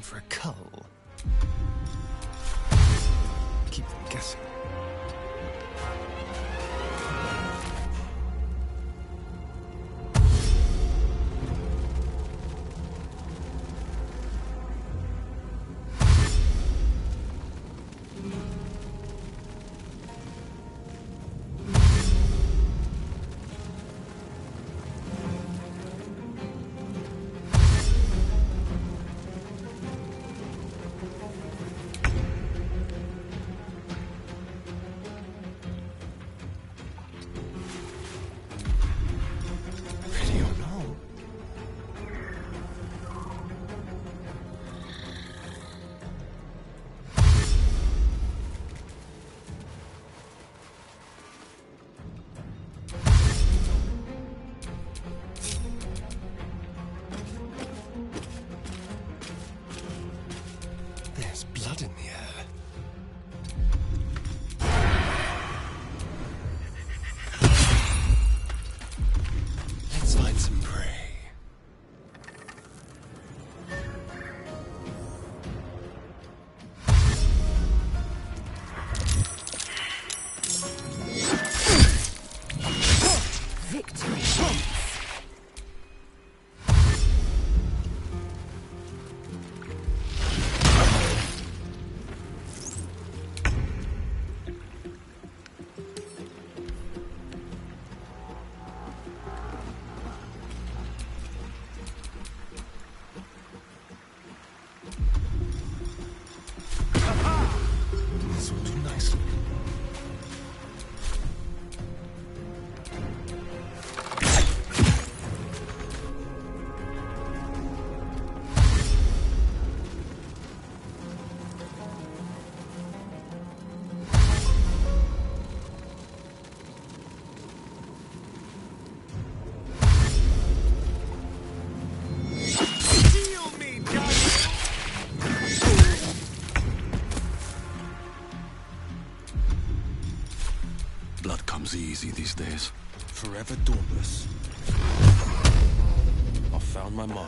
for a cull. Keep them guessing. Easy these days. Forever dauntless. I found my mark.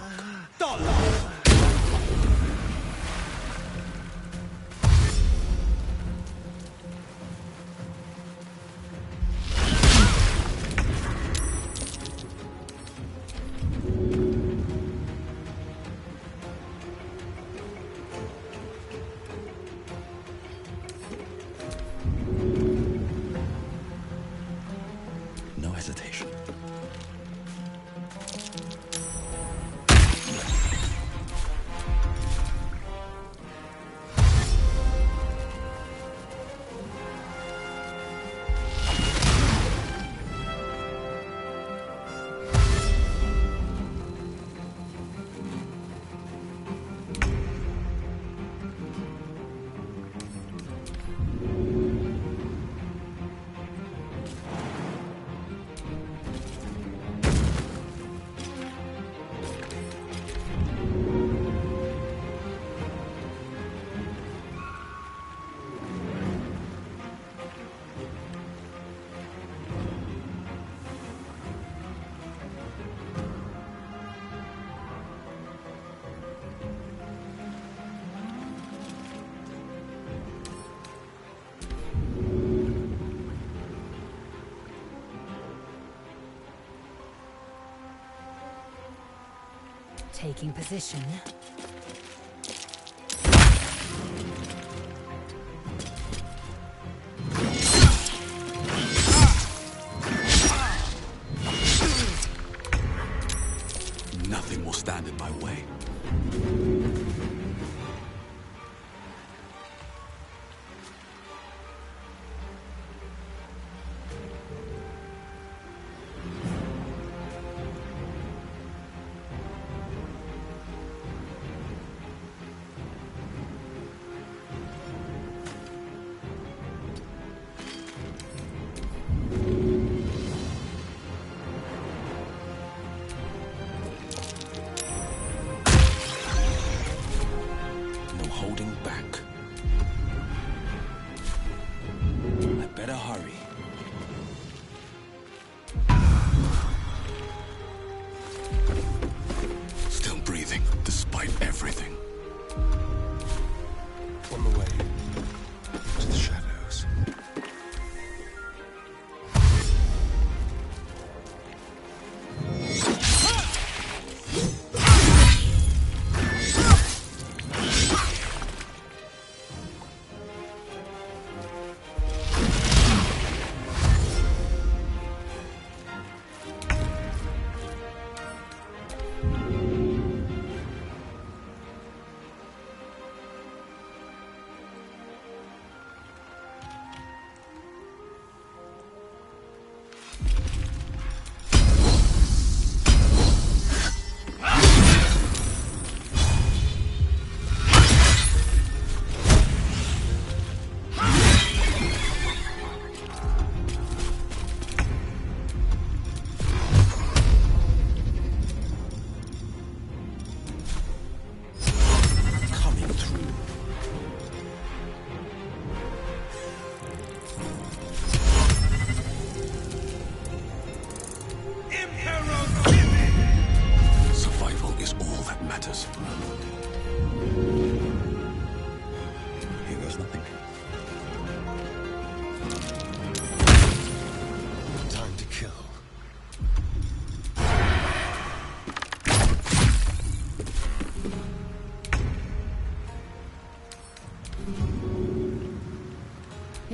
Taking position. Nothing will stand in my way.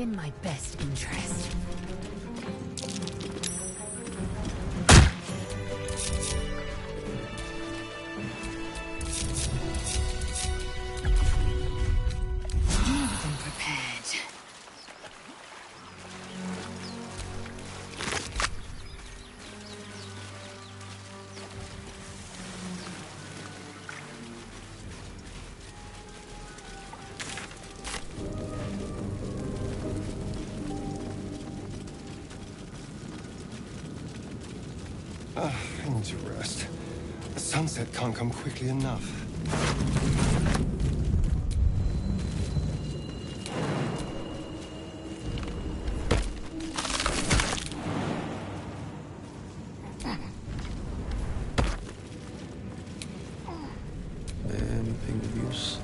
in my best interest. More than prepared. I need to rest. The sunset can't come quickly enough. Ping reviews.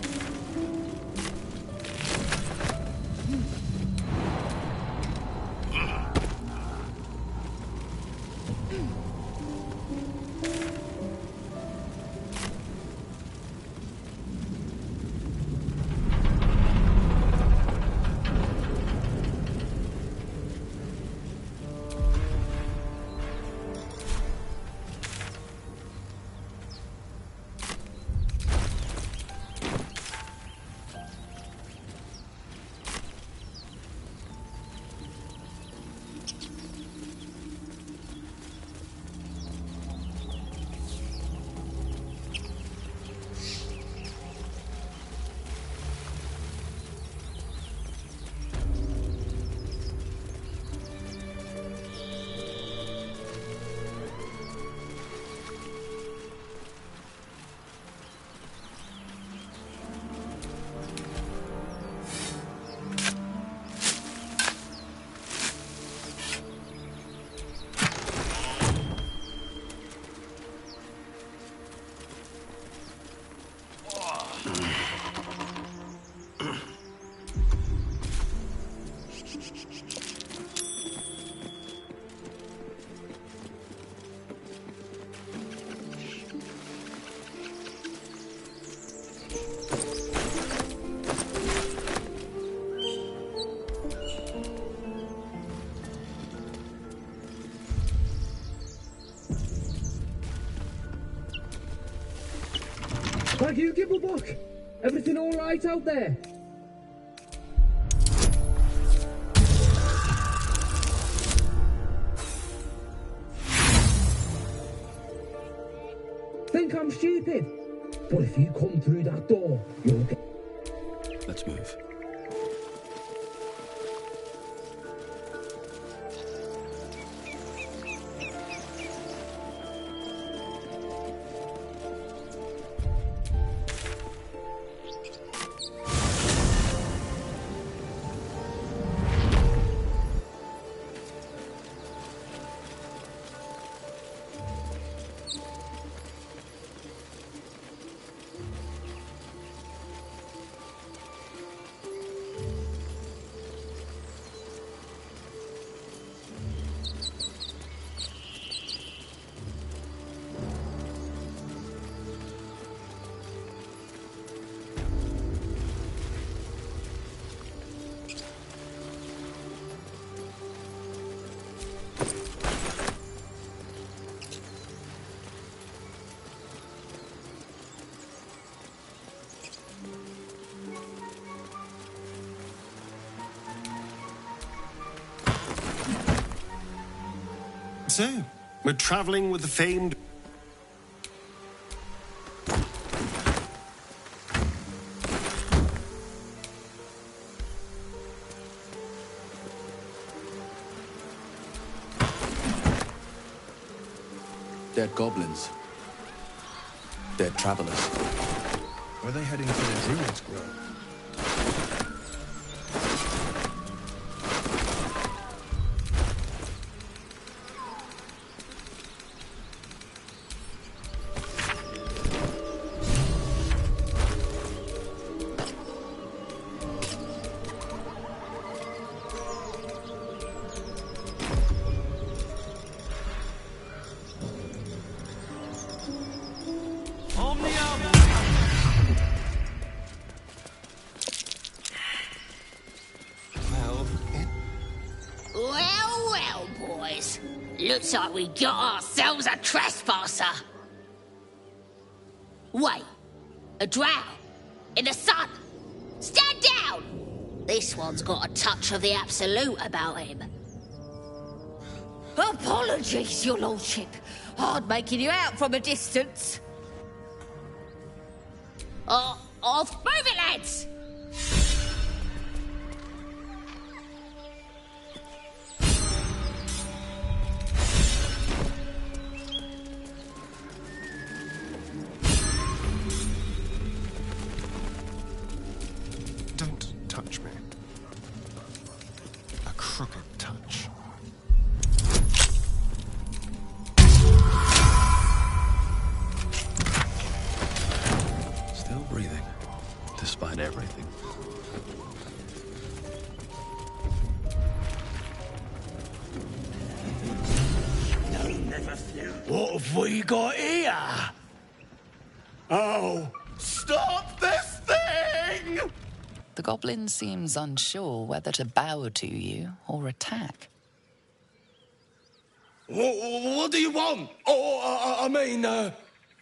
Thank you, Gibblebuck. Everything all right out there? Think I'm stupid? But if you come through that door, you'll get... Let's move. So, we're traveling with the famed... Dead goblins. Dead travelers. Were they heading to the Druid's Grove? Looks like we got ourselves a trespasser. Wait, a drow? In the sun? Stand down! This one's got a touch of the absolute about him. Apologies, your lordship. Hard making you out from a distance. Off, move it, lads! Don't touch me. A crooked touch. Still breathing, despite everything. What have we got here? Oh, stop this thing! The goblin seems unsure whether to bow to you or attack. What do you want?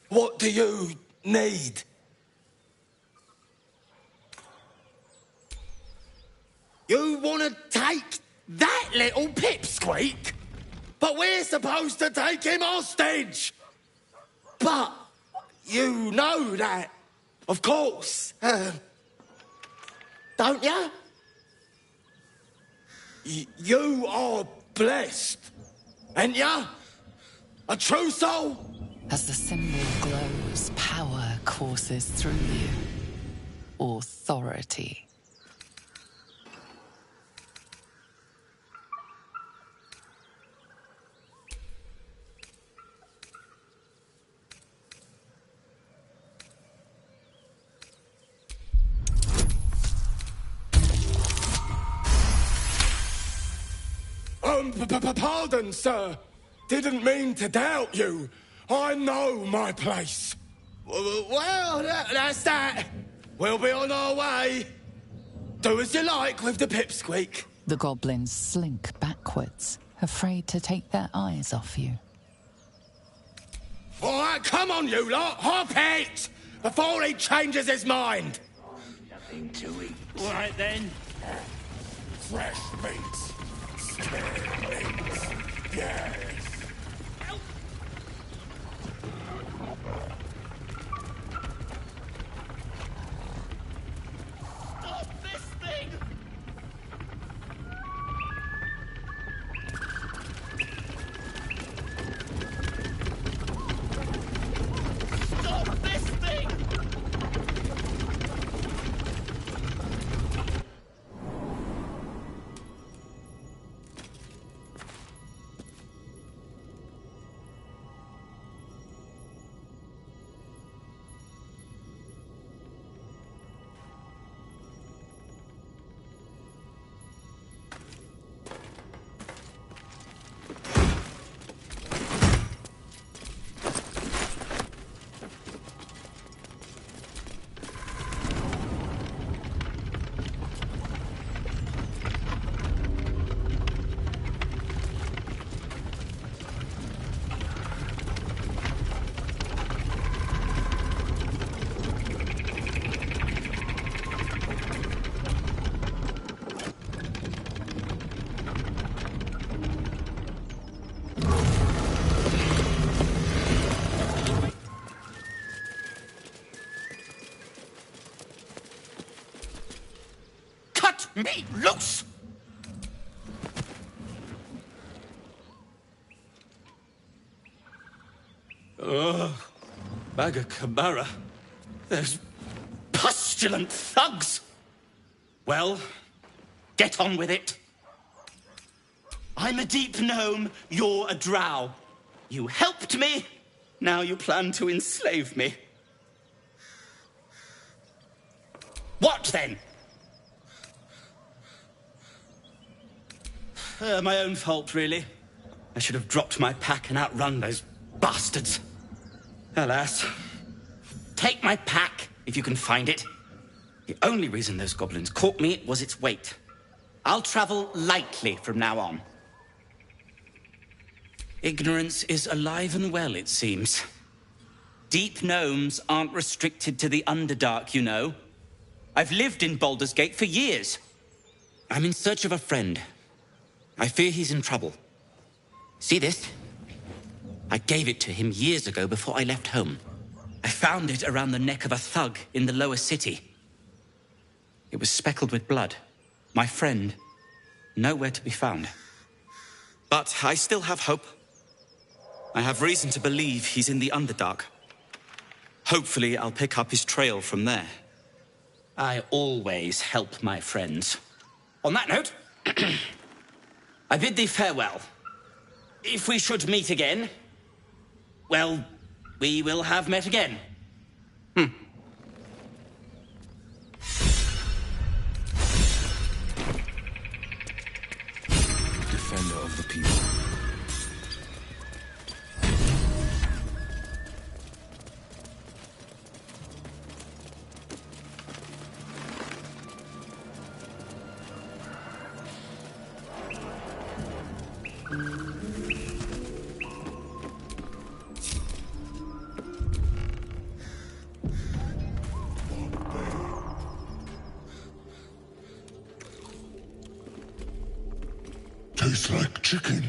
What do you need? You want to take that little pipsqueak? But we're supposed to take him hostage! But you know that, of course, don't you? You are blessed, ain't ya? A true soul? As the symbol glows, power courses through you. Authority. Pardon, sir. Didn't mean to doubt you. I know my place. Well, that's that. We'll be on our way. Do as you like with the pipsqueak. The goblins slink backwards, afraid to take their eyes off you. All right, come on, you lot. Hop it! Before he changes his mind. Nothing to eat. All right, then. Fresh meats. Scared meats. Yes. Stop this thing! Stop this thing! Me loose! Bagger Cabara. Those pustulant thugs! Well, get on with it. I'm a deep gnome, you're a drow. You helped me, now you plan to enslave me. What then? My own fault, really. I should have dropped my pack and outrun those bastards. Alas. Take my pack, if you can find it. The only reason those goblins caught me was its weight. I'll travel lightly from now on. Ignorance is alive and well, it seems. Deep gnomes aren't restricted to the Underdark, you know. I've lived in Baldur's Gate for years. I'm in search of a friend. I fear he's in trouble. See this? I gave it to him years ago before I left home. I found it around the neck of a thug in the lower city. It was speckled with blood. My friend, nowhere to be found. But I still have hope. I have reason to believe he's in the Underdark. Hopefully, I'll pick up his trail from there. I always help my friends. On that note, I bid thee farewell. If we should meet again, well, we will have met again. Defender of the people. Tastes like chicken.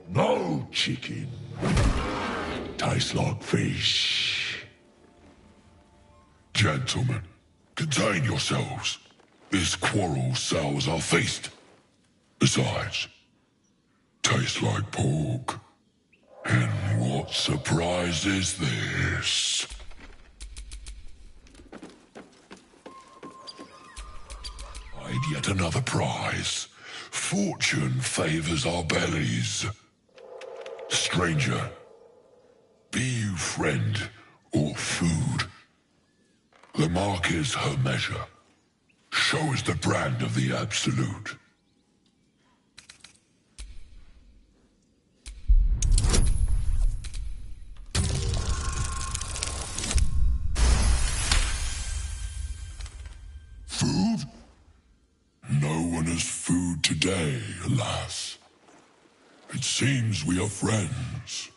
No chicken. Tastes like fish. Gentlemen, contain yourselves. This quarrel sours our feast. Besides, tastes like pork. And what surprise is this? I'd yet another prize. Fortune favors our bellies. Stranger, be you friend or food, the mark is her measure. Show us the brand of the absolute. Food? No one has food today, alas. It seems we are friends.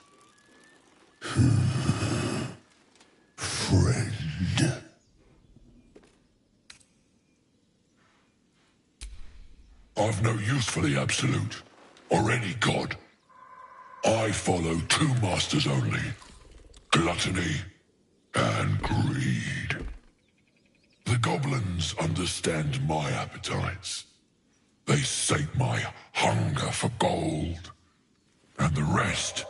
Friend. I've no use for the Absolute, or any god. I follow two masters only, gluttony and greed. The goblins understand my appetites. They sate my hunger for gold, and the rest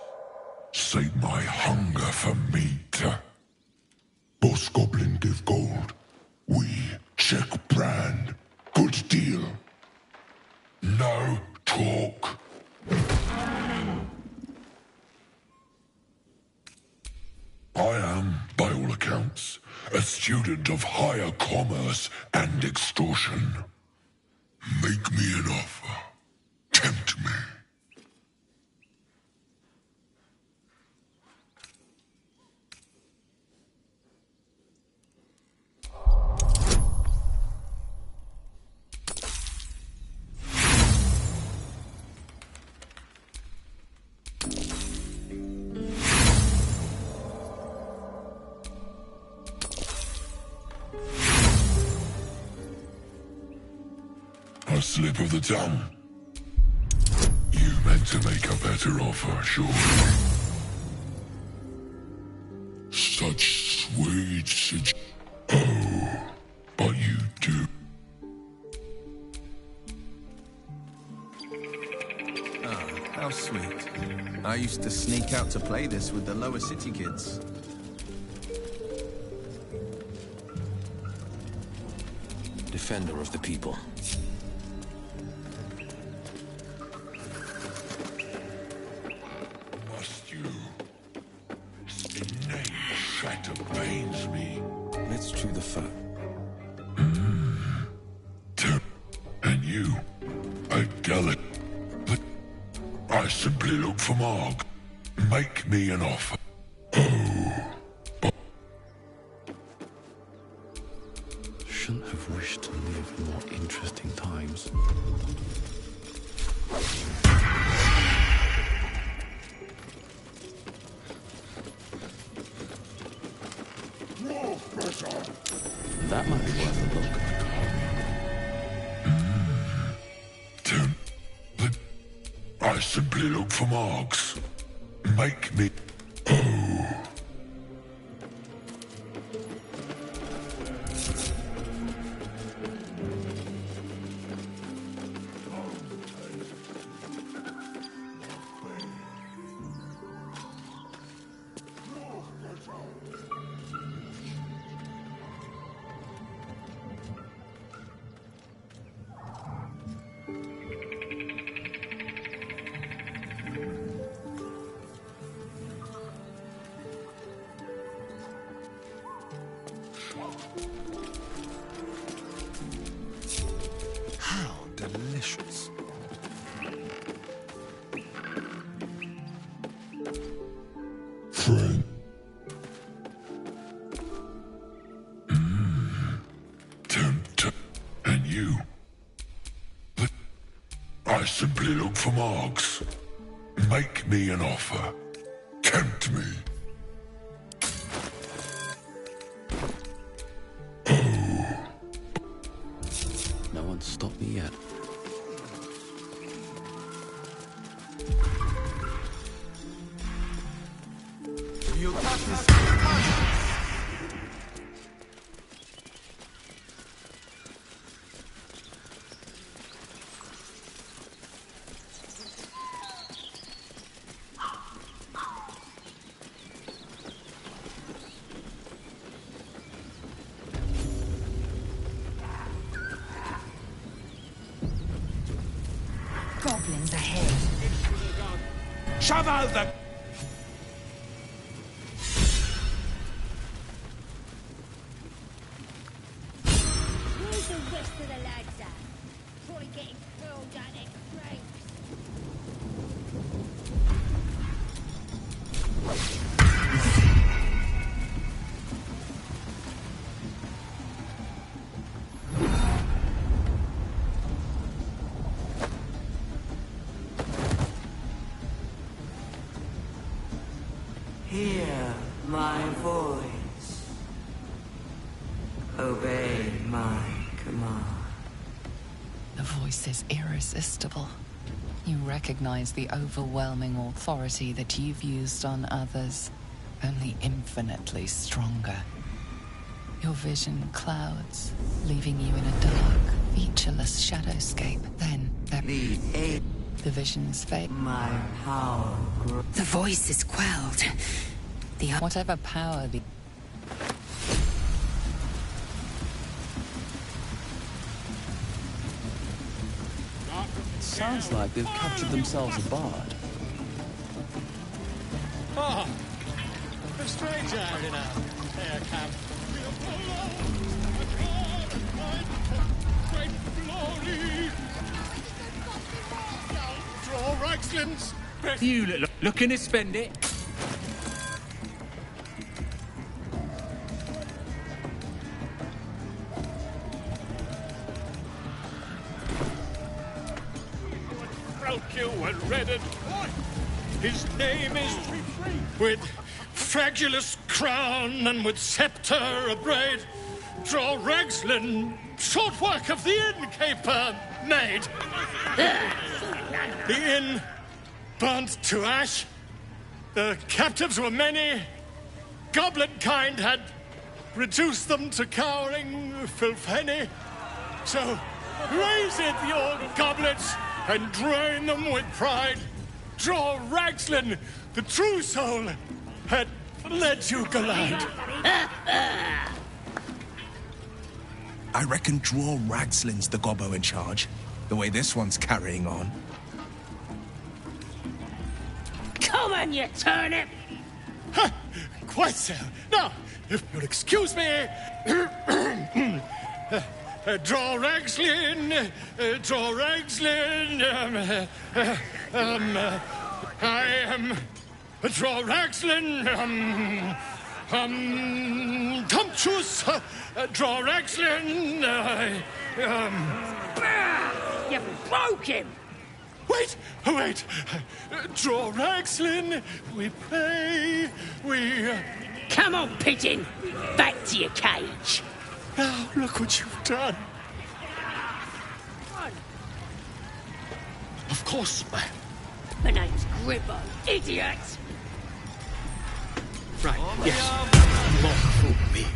sate my hunger for meat. Boss Goblin give gold. We check brand. Good deal. No talk. I am, by all accounts, a student of higher commerce and extortion. Make me an offer. Tempt me. A slip of the tongue. You meant to make a better offer, surely. Such sweet Oh, but you do. Ah, how sweet. I used to sneak out to play this with the lower city kids. Defender of the people. Pains me. Let's chew the fat. And you, a gallant. I simply look for Mark. Make me an offer. Shouldn't have wished to live in more interesting times. for marks. Make me... Oh. Delicious. Friend. Tempter. And you. But I simply look for marks. Make me an offer. Tempt me. Oh. No one's stopped me yet. Goblins ahead. Shove over! Where's the rest of the lads at? Probably getting curled down their graves. Hear my voice. Obey my command. The voice is irresistible. You recognize the overwhelming authority that you've used on others, only infinitely stronger. Your vision clouds, leaving you in a dark, featureless shadowscape. Then, the visions fade. My power grows. The voice is quelled. Whatever power the... Sounds like they've captured themselves a bard. Oh, a stranger out in our fair camp. Great glory! Draw Ragslin's best. You looking to spend it? Broke you and redded. His name is with fragulous crown and with scepter abraid. Draw Ragslin, short work of the innkeeper made. The inn burnt to ash. The captives were many. Goblin kind had reduced them to cowering filthenny. So raise it, your goblets, and drain them with pride. Draw Ragslin, the true soul, had led you galad. I reckon Draw Ragslin's the gobbo in charge, the way this one's carrying on. Come on, you turnip! Ha! Quite so. Now, if you'll excuse me... Draw Ragslin, Draw Ragslin, I am Draw Ragslin, Tumptuous, Draw Ragslin, You broke him! Wait, wait, Draw Ragslin, we pray, we... Come on, pigeon! Back to your cage! Now, look what you've done. Of course, My name's cripple, idiot! Right, yes. More for me.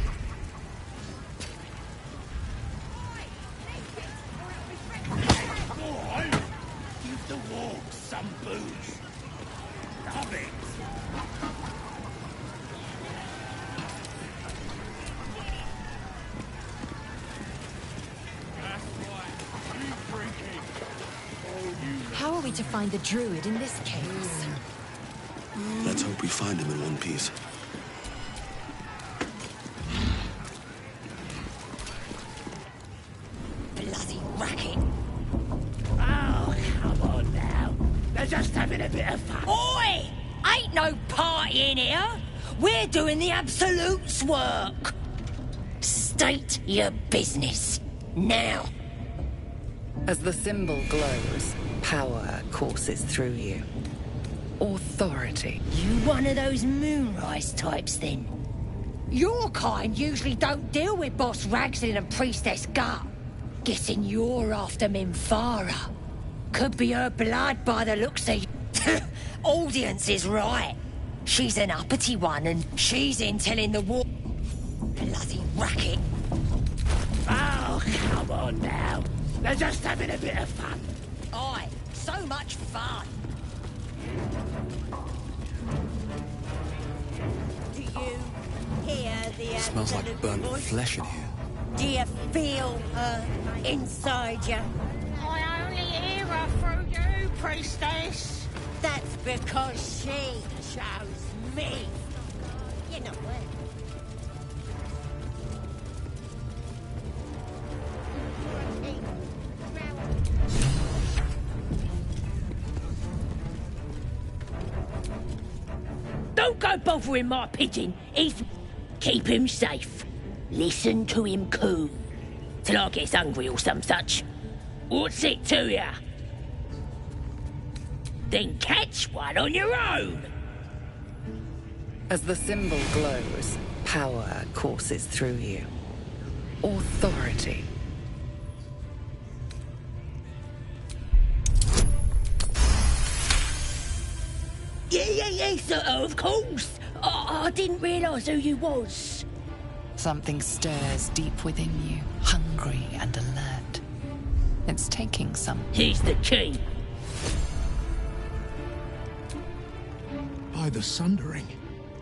Give the walk some booze. Stop it. How are we to find the druid in this case? Let's hope we find him in one piece. Bloody racket! Oh, come on now. They're just having a bit of fun. Oi! Ain't no party in here! We're doing the Absolute's work! State your business. Now! As the symbol glows, power courses through you. Authority. You one of those moonrise types, then? Your kind usually don't deal with Boss Ragslin and Priestess Gut. Guessing you're after Minfara. Could be her blood by the looks of you. Audience is right. She's an uppity one, and she's in telling the war. Bloody racket. Oh, come on now. They're just having a bit of fun. Aye, so much fun. Do you hear the It smells like absolute burnt voice? flesh in here. Do you feel her inside you? I only hear her through you, Priestess. That's because she chose me. You know what? Don't go bothering my pigeon. He's... Keep him safe. Listen to him coo. Till I gets hungry or some such. What's it to ya? Then catch one on your own. As the symbol glows, power courses through you. Authority. Yeah, sir, of course. I didn't realise who you was. Something stirs deep within you, hungry and alert. It's taking some. Here's the key. By the Sundering,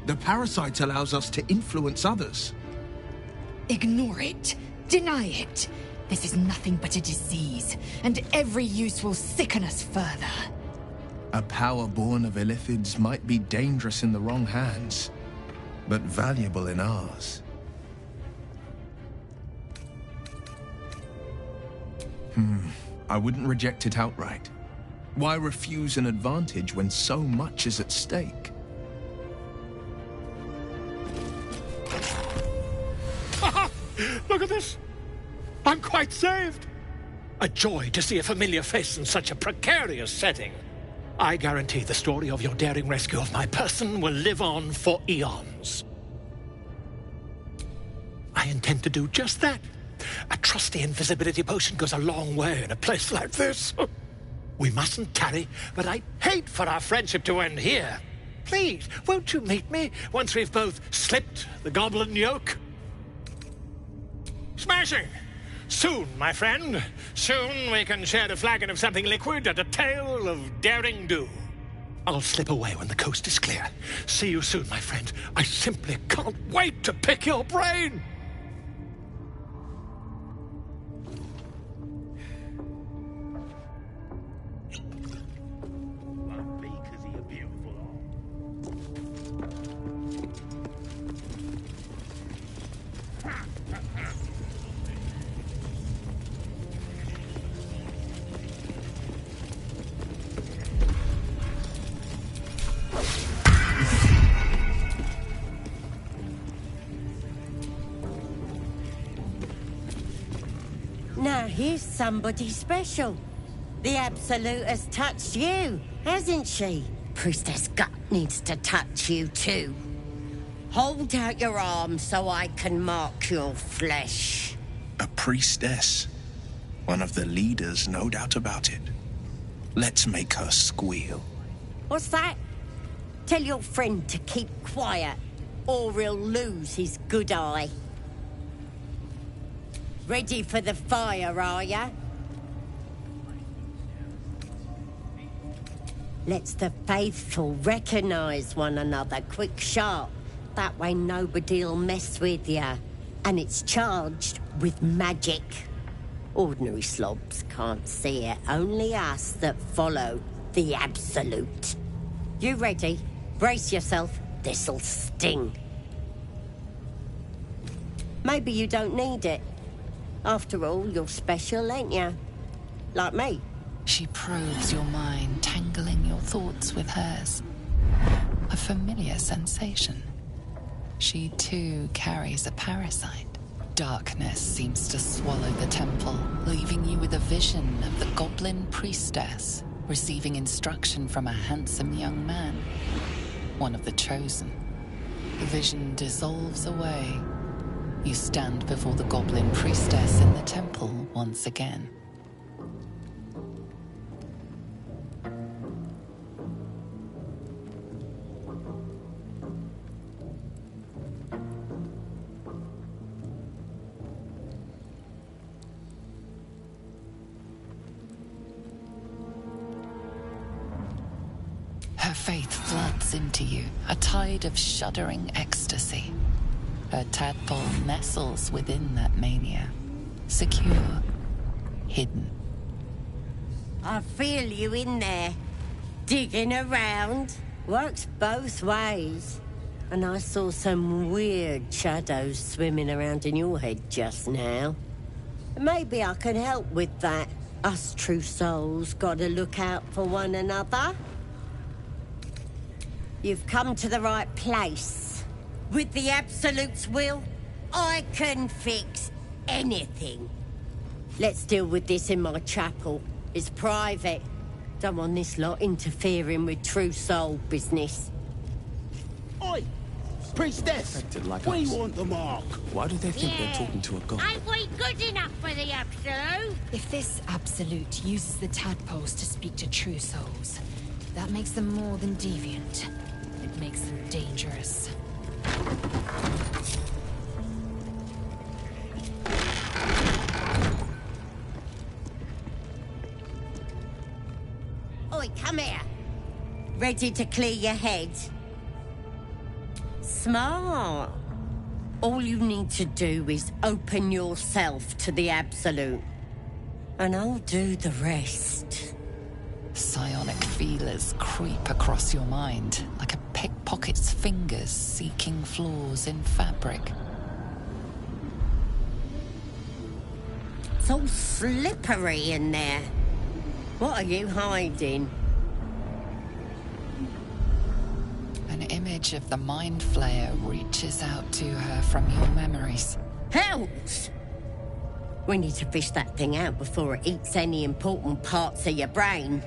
the parasite allows us to influence others. Ignore it. Deny it. This is nothing but a disease, and every use will sicken us further. A power born of illithids might be dangerous in the wrong hands, but valuable in ours. I wouldn't reject it outright. Why refuse an advantage when so much is at stake? Look at this. I'm quite saved. A joy to see a familiar face in such a precarious setting. I guarantee the story of your daring rescue of my person will live on for eons. I intend to do just that. A trusty invisibility potion goes a long way in a place like this. We mustn't tarry, but I'd hate for our friendship to end here. Please, won't you meet me once we've both slipped the goblin yoke? Smashing! Soon, my friend. Soon we can share a flagon of something liquid and a tale of daring do. I'll slip away when the coast is clear. See you soon, my friend. I simply can't wait to pick your brain! Now here's somebody special. The Absolute has touched you, hasn't she? Priestess Gut needs to touch you too. Hold out your arm so I can mark your flesh. A priestess. One of the leaders, no doubt about it. Let's make her squeal. What's that? Tell your friend to keep quiet, or he'll lose his good eye. Ready for the fire, are ya? Let's the faithful recognise one another quick sharp. That way nobody'll mess with ya. And it's charged with magic. Ordinary slobs can't see it, only us that follow the Absolute. You ready? Brace yourself, this'll sting. Maybe you don't need it. After all, you're special, ain't ya? Like me. She probes your mind, tangling your thoughts with hers. A familiar sensation. She too carries a parasite. Darkness seems to swallow the temple, leaving you with a vision of the goblin priestess receiving instruction from a handsome young man, one of the chosen. The vision dissolves away. You stand before the goblin priestess in the temple once again. Her faith floods into you, a tide of shuddering ecstasy. Her tadpole nestles within that mania, secure, hidden. I feel you in there, digging around. Works both ways. And I saw some weird shadows swimming around in your head just now. Maybe I can help with that. Us true souls gotta look out for one another. You've come to the right place. With the Absolute's will, I can fix anything. Let's deal with this in my chapel. It's private. Don't want this lot interfering with true soul business. Oi! Priestess! We want the mark! Why do they think they're talking to a god? Ain't we good enough for the Absolute? If this Absolute uses the tadpoles to speak to true souls, that makes them more than deviant. It makes them dangerous. Oi, come here. Ready to clear your head? Smart. All you need to do is open yourself to the Absolute. And I'll do the rest. Psionic feelers creep across your mind, like a pickpocket's fingers seeking flaws in fabric. It's all slippery in there. What are you hiding? An image of the Mind Flayer reaches out to her from your memories. Helps! We need to fish that thing out before it eats any important parts of your brain.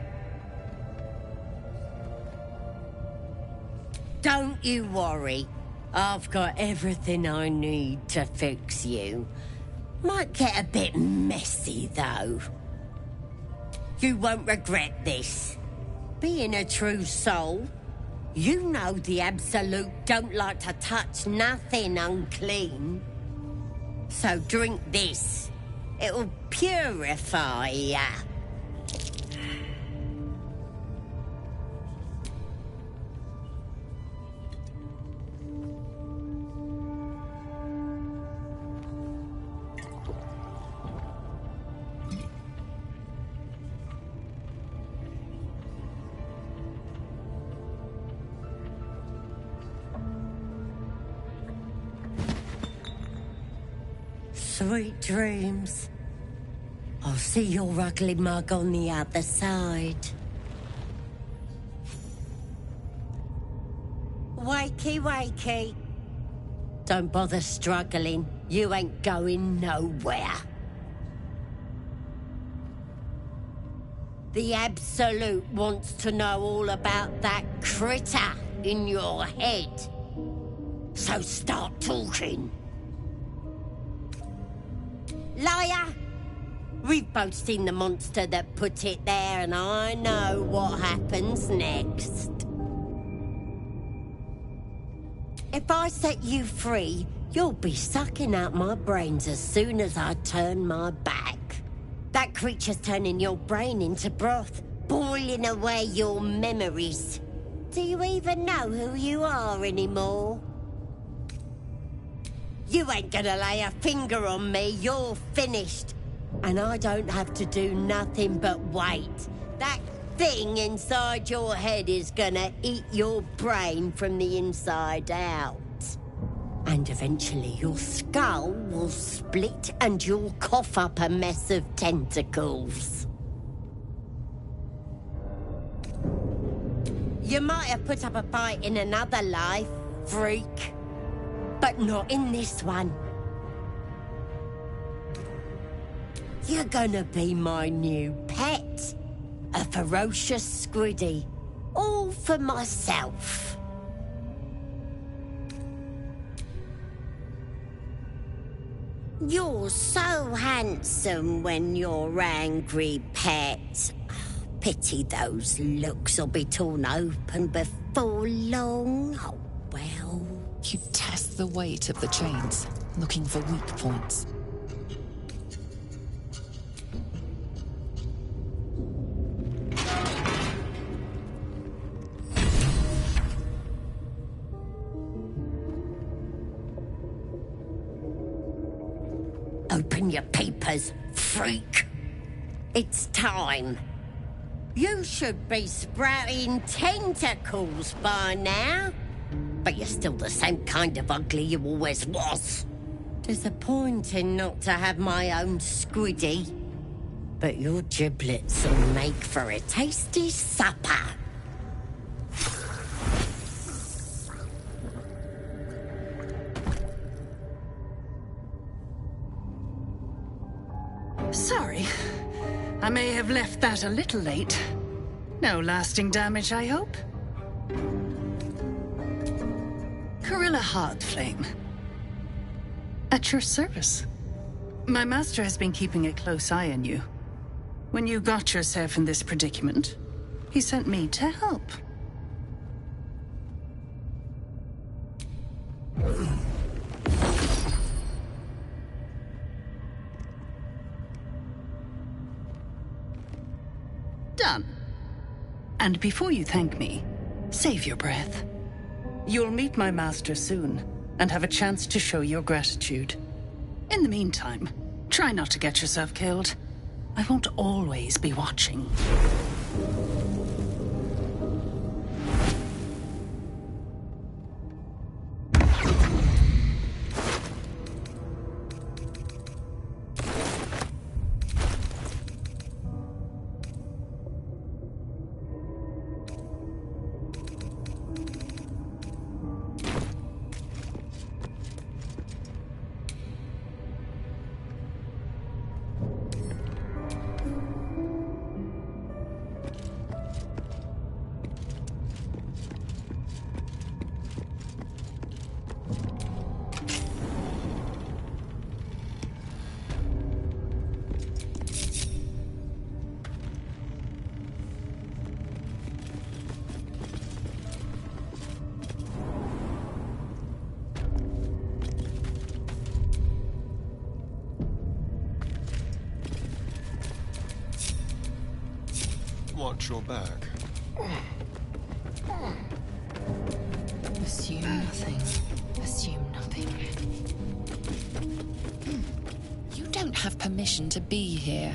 Don't you worry. I've got everything I need to fix you. Might get a bit messy, though. You won't regret this. Being a true soul, you know the Absolute don't like to touch nothing unclean. So drink this. It'll purify ya. Sweet dreams. I'll see your ugly mug on the other side. Wakey, wakey. Don't bother struggling. You ain't going nowhere. The Absolute wants to know all about that critter in your head. So start talking. Liar! We've both seen the monster that put it there, and I know what happens next. If I set you free, you'll be sucking out my brains as soon as I turn my back. That creature's turning your brain into broth, boiling away your memories. Do you even know who you are anymore? You ain't gonna lay a finger on me, you're finished. And I don't have to do nothing but wait. That thing inside your head is gonna eat your brain from the inside out. And eventually your skull will split and you'll cough up a mess of tentacles. You might have put up a fight in another life, freak. But not in this one. You're gonna be my new pet. A ferocious squiddy. All for myself. You're so handsome when you're angry, pet. Pity those looks will be torn open before long. Oh, well. You test the weight of the chains, looking for weak points. Open your papers, freak. It's time. You should be sprouting tentacles by now. But you're still the same kind of ugly you always was. Disappointing not to have my own squiddy. But your giblets will make for a tasty supper. Sorry. I may have left that a little late. No lasting damage, I hope? Gorilla Heartflame. At your service. My master has been keeping a close eye on you. When you got yourself in this predicament, he sent me to help. Done. And before you thank me, save your breath. You'll meet my master soon, and have a chance to show your gratitude. In the meantime, try not to get yourself killed. I won't always be watching. Watch your back. Assume nothing. Assume nothing. You don't have permission to be here.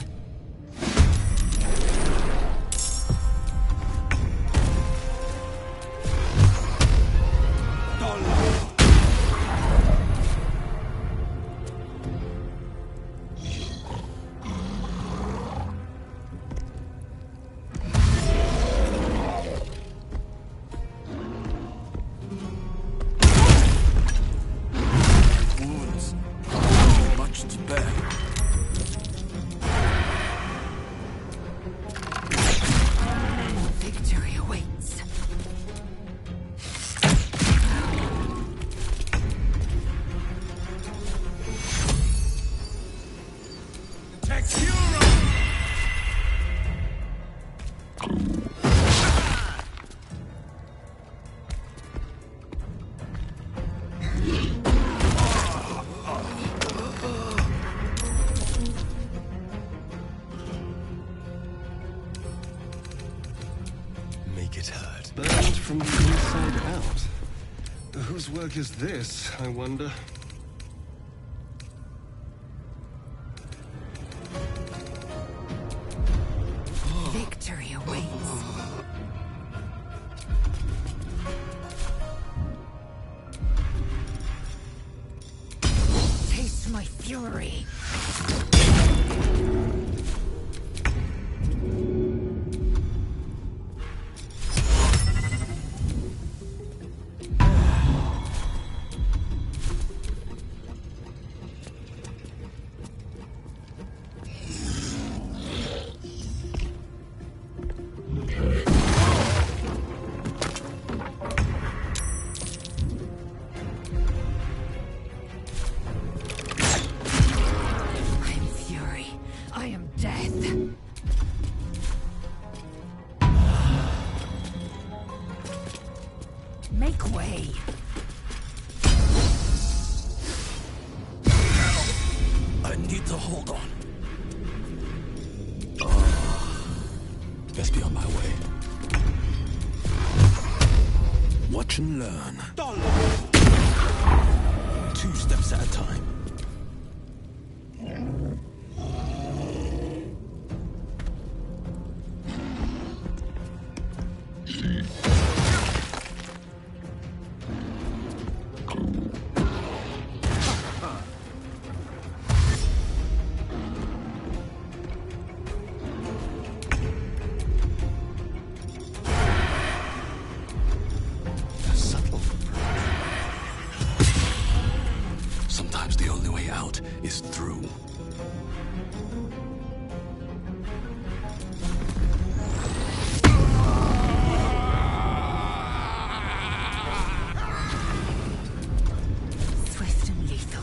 whose work is this, I wonder? Victory awaits. Taste my fury. Make way. I need to hold on. Best be on my way. Watch and learn. 2 steps at a time. Sometimes the only way out is through. Swift and lethal.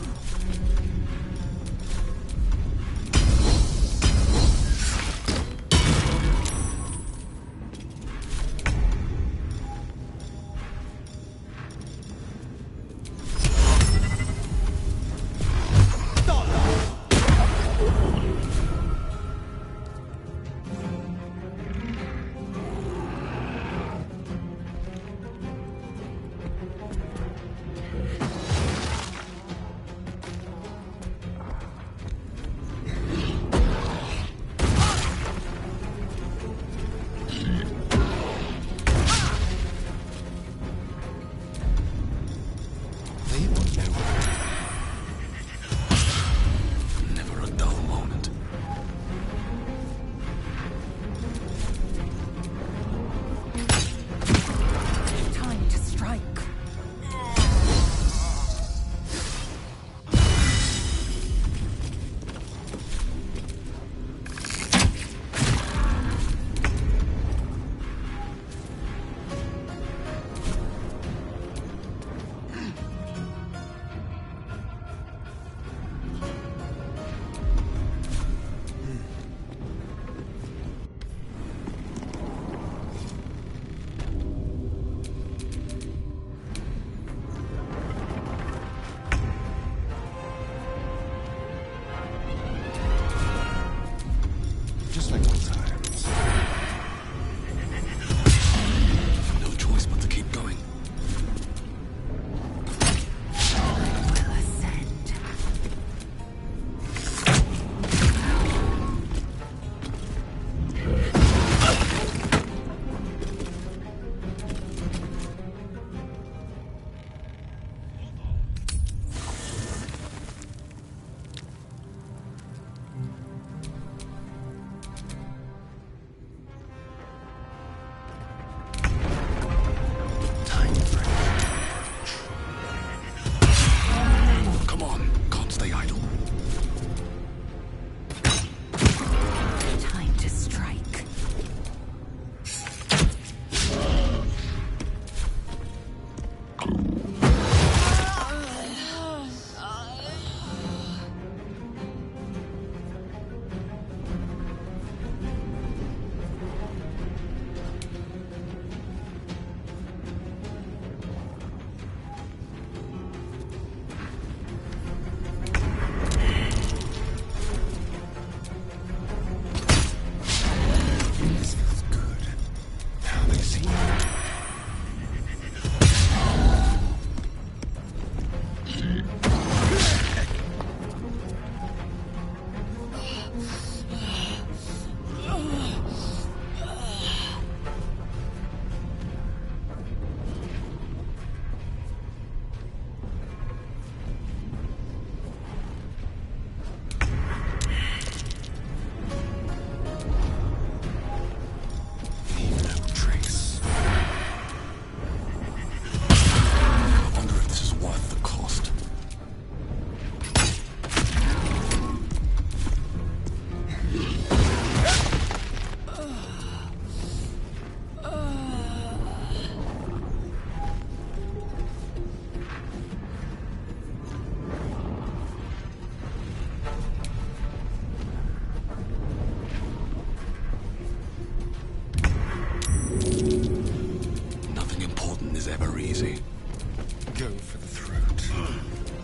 Go for the throat.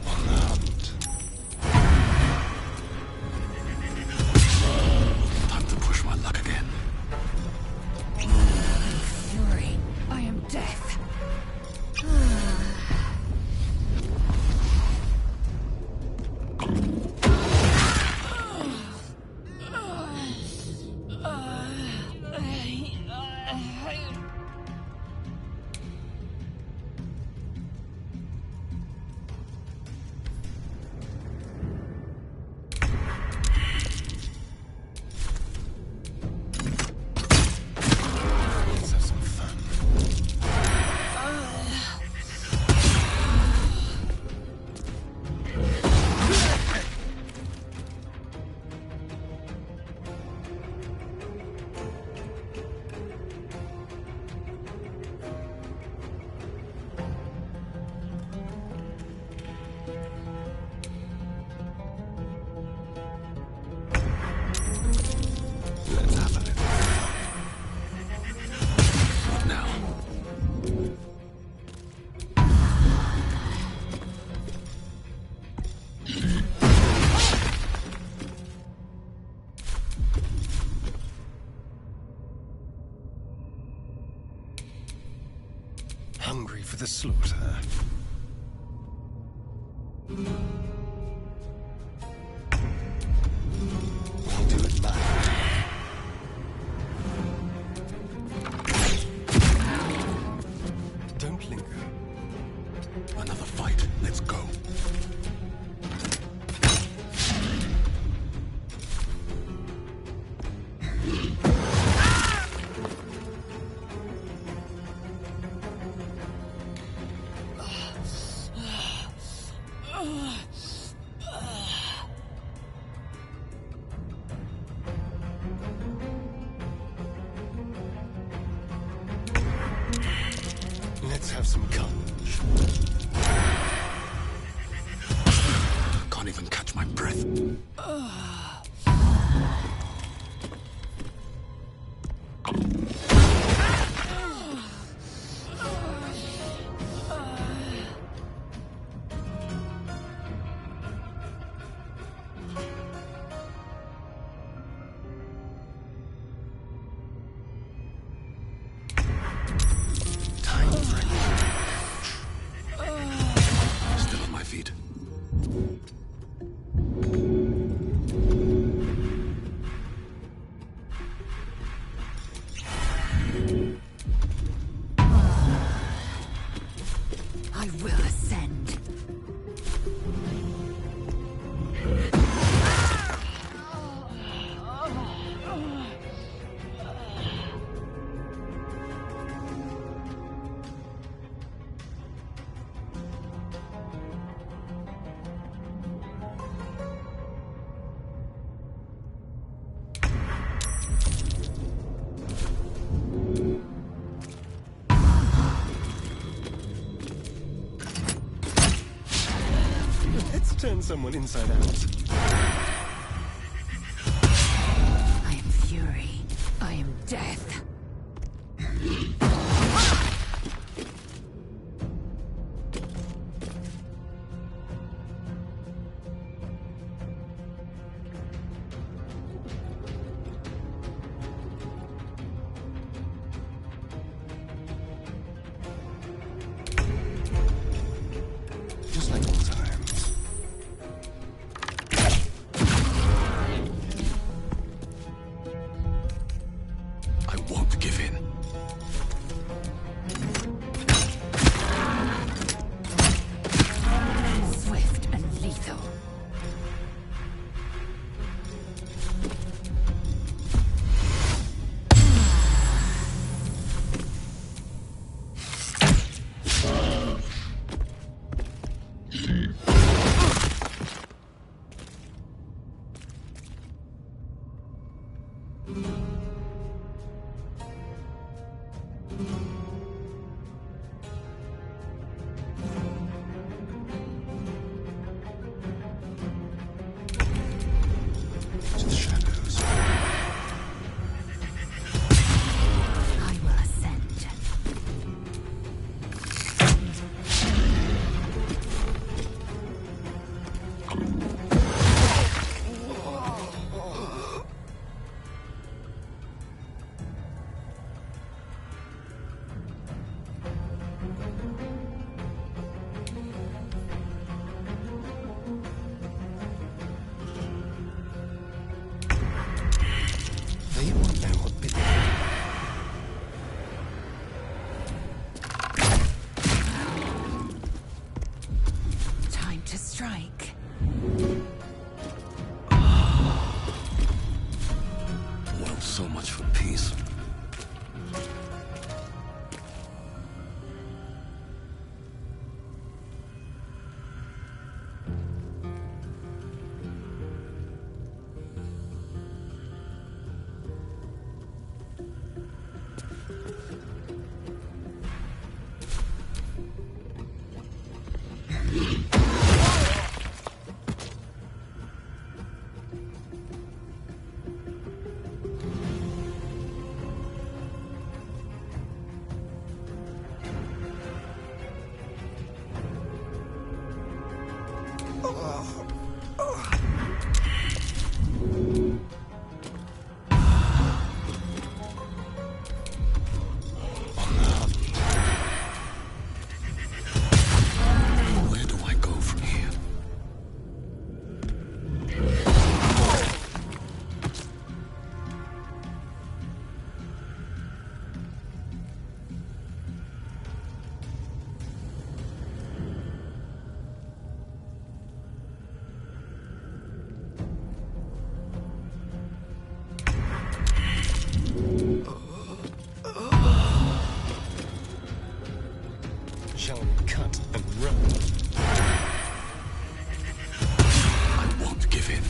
On the hunt. Time to push my luck again. Fury, I am death. Let's have some fun. Let's have a little fun. What now? Hungry for the slaughter. We'll do it live. Don't linger. Another fight. Let's go. Let's have some carnage. Can't even catch my breath. Time for it. Still on my feet. I will ascend. Let's turn someone inside out. I am fury. I am death. Just like old times. I won't give in. Swift and lethal. Where do I go from here? Shall we cut and run? I won't give in.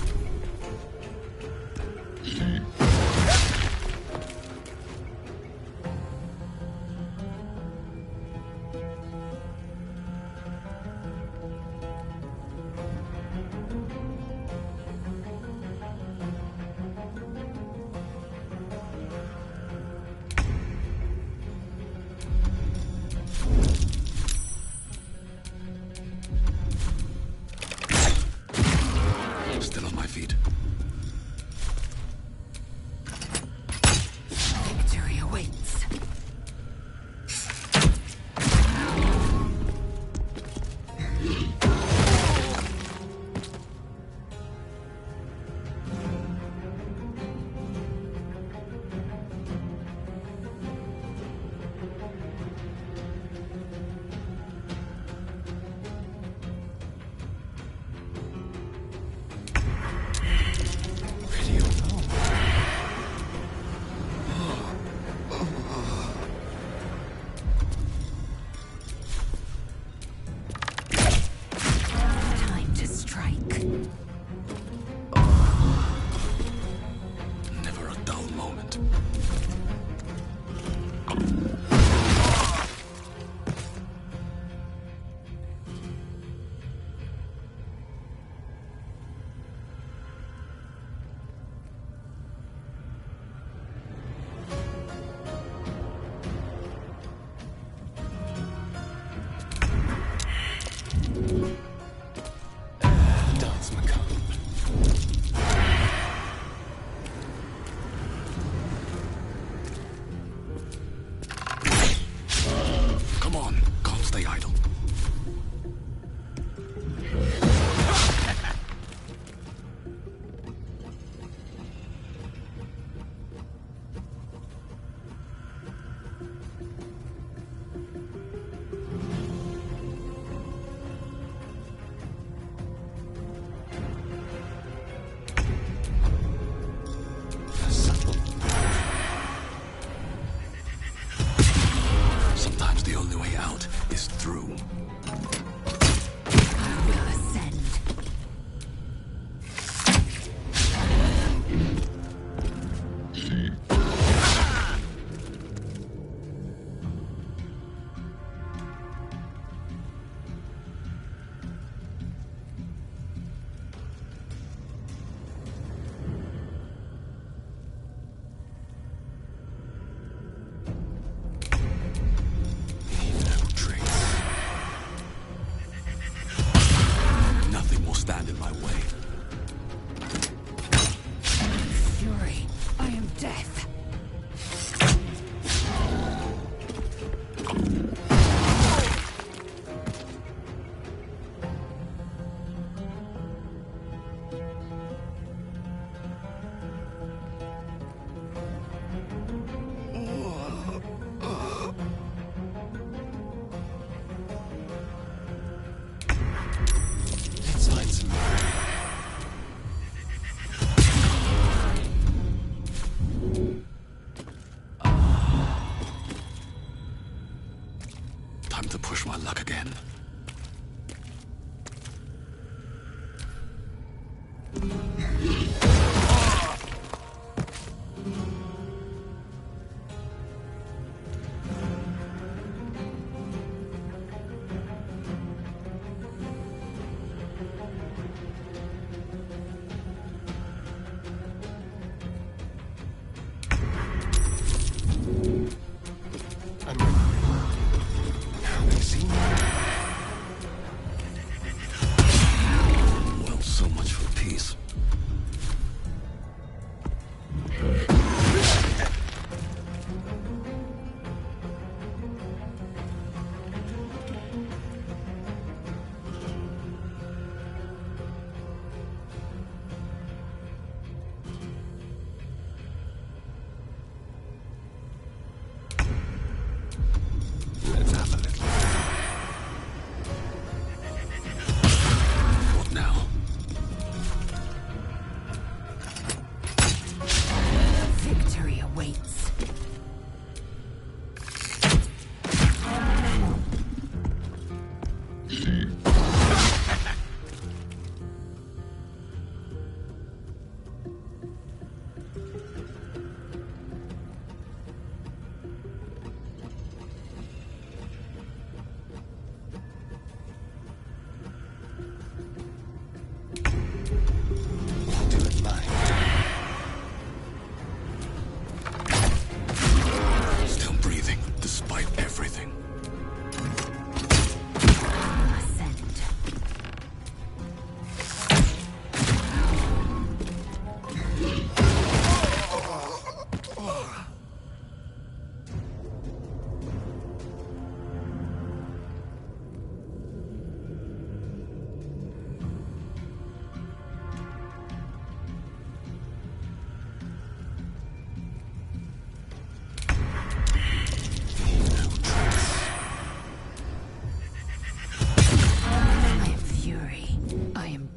Still breathing, despite everything.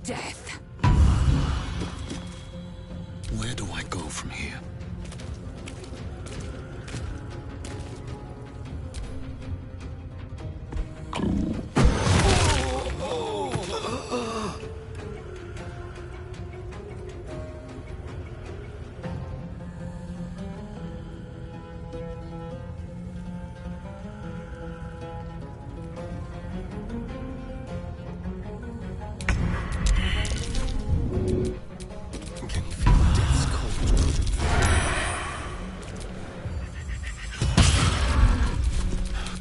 Death. Where do I go from here?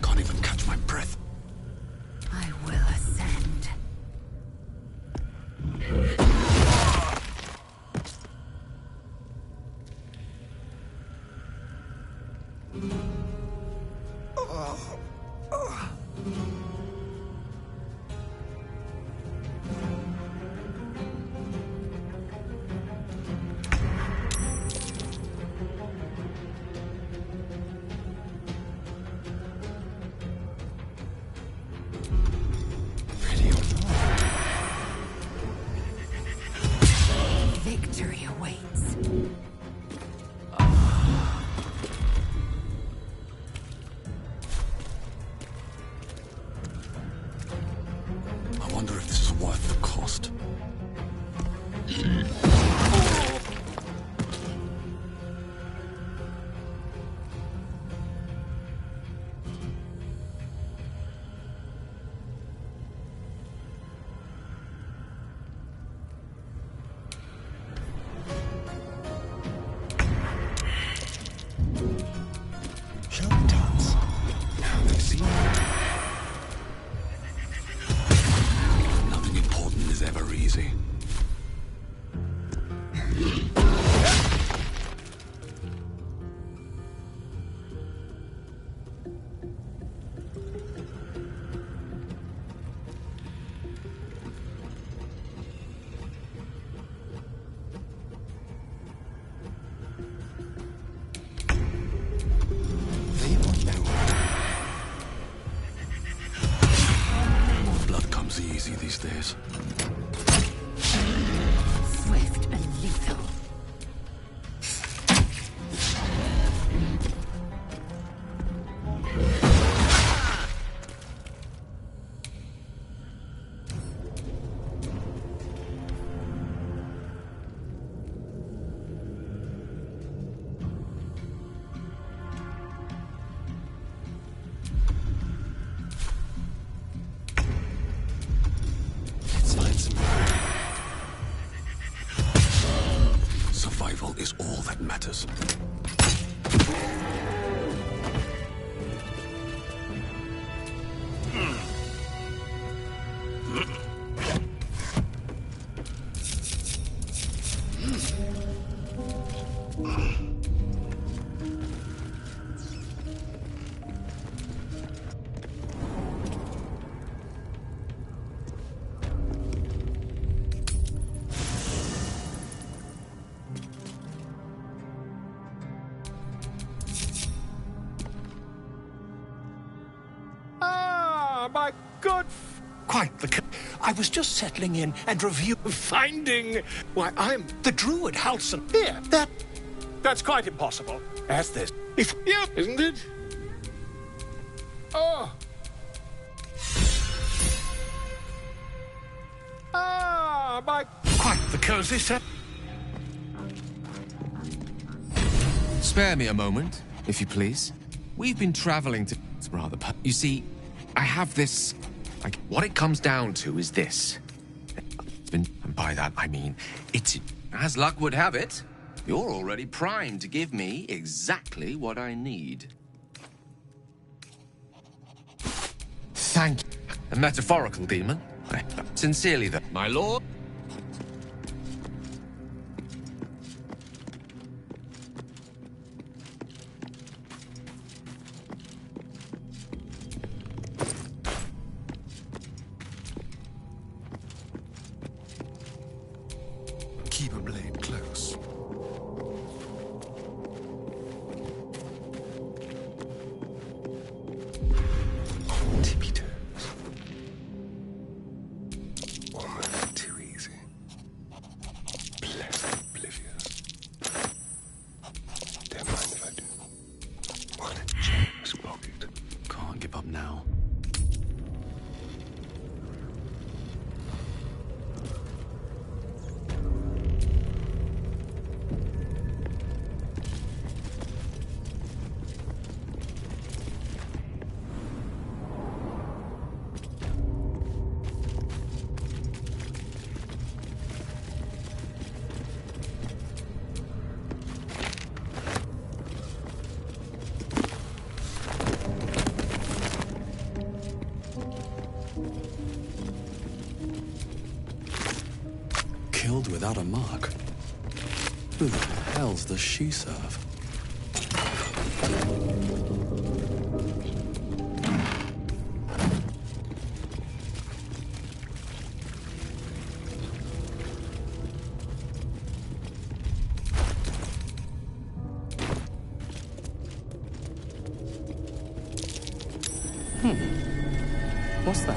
Can't even catch my breath. I will ascend. Victory awaits. I wonder if this is worth the cost. Shall we dance? Now they see me. Nothing important is ever easy. They want no Blood comes easy these days. Swift and lethal. Let's find some. Survival is all that matters. Ah, my good... Quite the... I was just settling in and finding... Why, I'm the druid Halson. Here, that's quite impossible. As this... Yeah, isn't it? Oh. my... Quite the cozy set. Spare me a moment, if you please. We've been traveling to... It's rather... You see, I have this... Like, what it comes down to is this. It's been... And by that, I mean, it's... As luck would have it, you're already primed to give me exactly what I need. Thank you. A metaphorical demon? Sincerely, though. My lord? Keep a blade close. Tippy toes. Almost too easy. Pleasant oblivious. Don't mind if I do. What a generous pocket. Can't give up now. Killed without a mark. Who the hell's does she serve? What's that?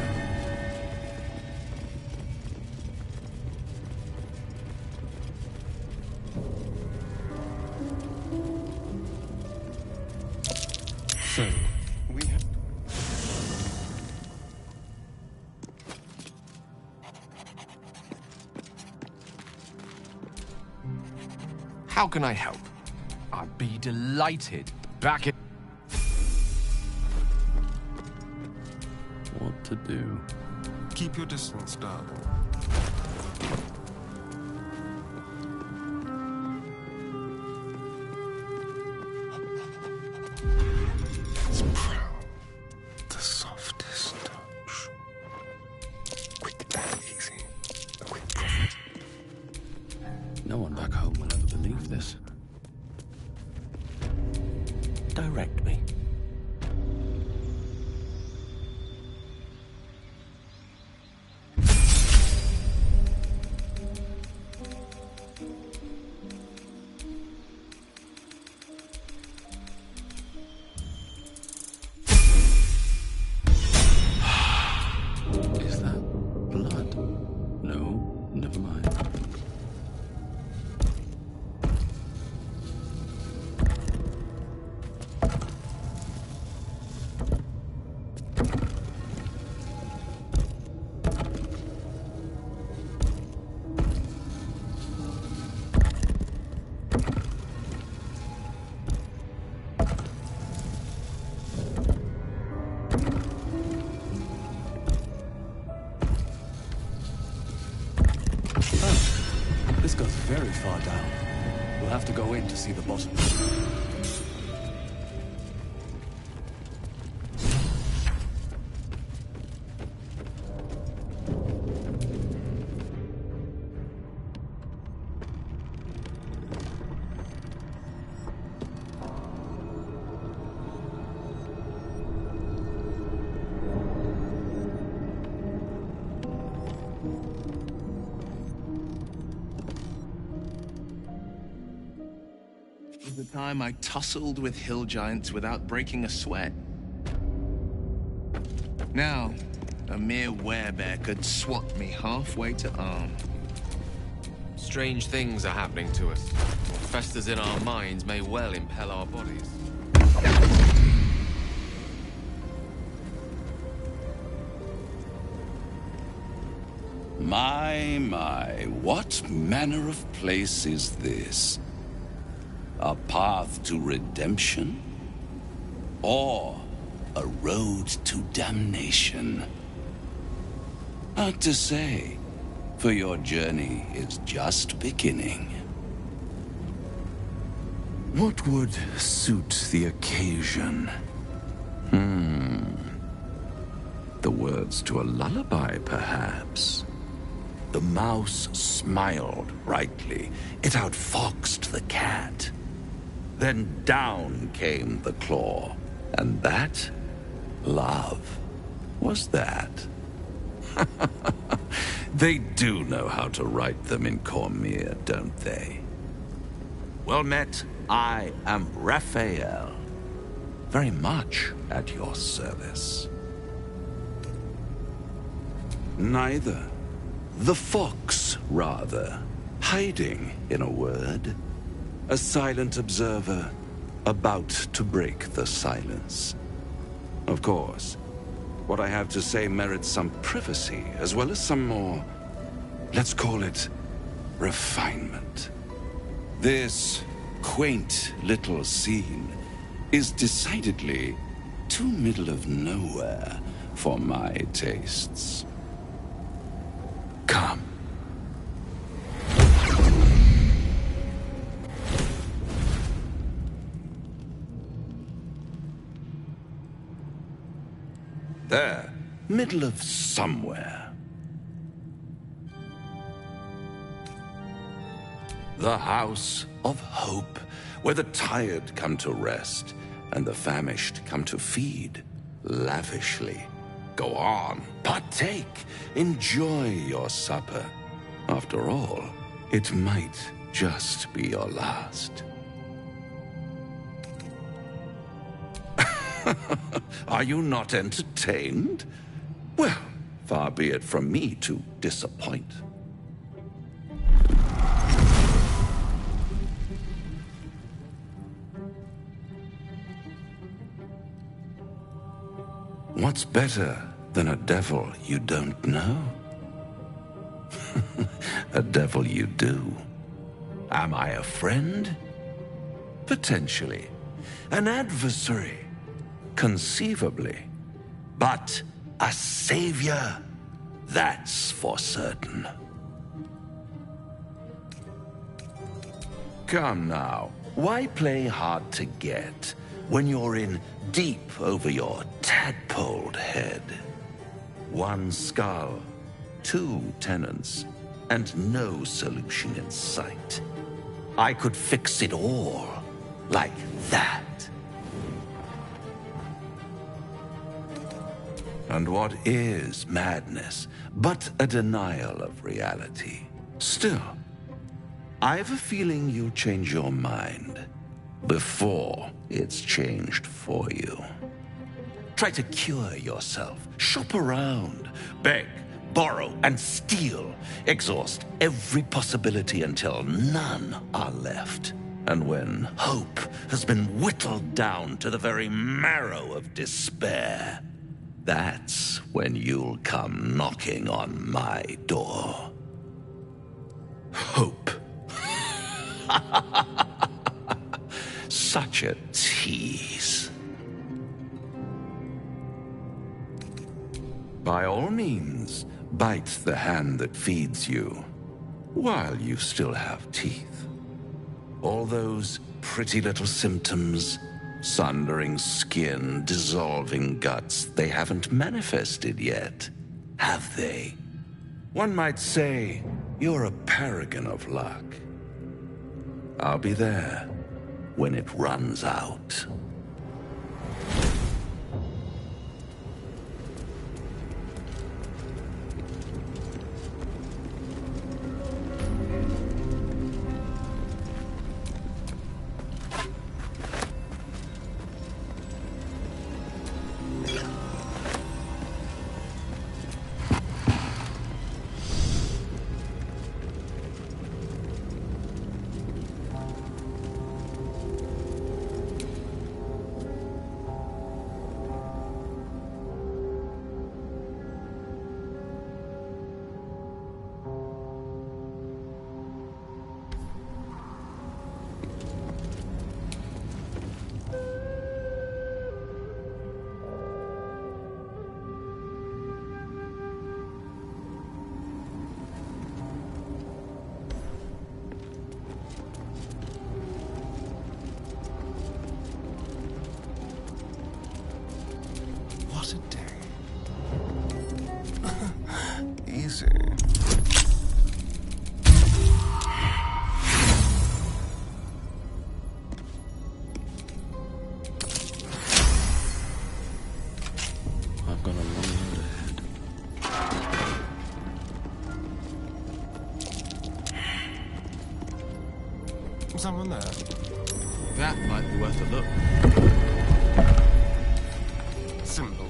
So, we have... How can I help? I'd be delighted. Back it. What to do? Keep your distance, darling. It's proud. The softest touch. Quick and easy. A quick profit. No one back home will ever believe this. Direct me. Is that blood? No, never mind. This goes very far down. We'll have to go in to see the bottom. The time I tussled with hill giants without breaking a sweat. Now, a mere werebear could swat me halfway to arm. Strange things are happening to us. What festers in our minds may well impel our bodies. My, what manner of place is this? A path to redemption? Or a road to damnation? Hard to say, for your journey is just beginning. What would suit the occasion? The words to a lullaby, perhaps? The mouse smiled brightly. It outfoxed the cat. Then down came the claw. And that, love, was that. They do know how to write them in Cormier, don't they? Well met, I am Raphael. Very much at your service. Neither. The fox, rather. Hiding, in a word. A silent observer, about to break the silence. Of course, what I have to say merits some privacy, as well as some more, let's call it, refinement. This quaint little scene is decidedly too middle of nowhere for my tastes. Come. There, middle of somewhere. The House of Hope, where the tired come to rest and the famished come to feed lavishly. Go on, partake, enjoy your supper. After all, it might just be your last. Are you not entertained? Well, far be it from me to disappoint. What's better than a devil you don't know? A devil you do. Am I a friend? Potentially. An adversary? Conceivably. But a savior? That's for certain. Come now, why play hard to get when you're in deep over your tadpoled head? One skull, two tenants, and no solution in sight. I could fix it all like that. And what is madness but a denial of reality? Still, I've a feeling you'll change your mind before it's changed for you. Try to cure yourself, shop around, beg, borrow, and steal. Exhaust every possibility until none are left. And when hope has been whittled down to the very marrow of despair, that's when you'll come knocking on my door. Hope. Such a tease. By all means, bite the hand that feeds you, while you still have teeth. All those pretty little symptoms, sundering skin, dissolving guts, they haven't manifested yet, have they? One might say you're a paragon of luck. I'll be there when it runs out. easy. I've got a long road ahead. Someone there? That might be worth a look. Simple.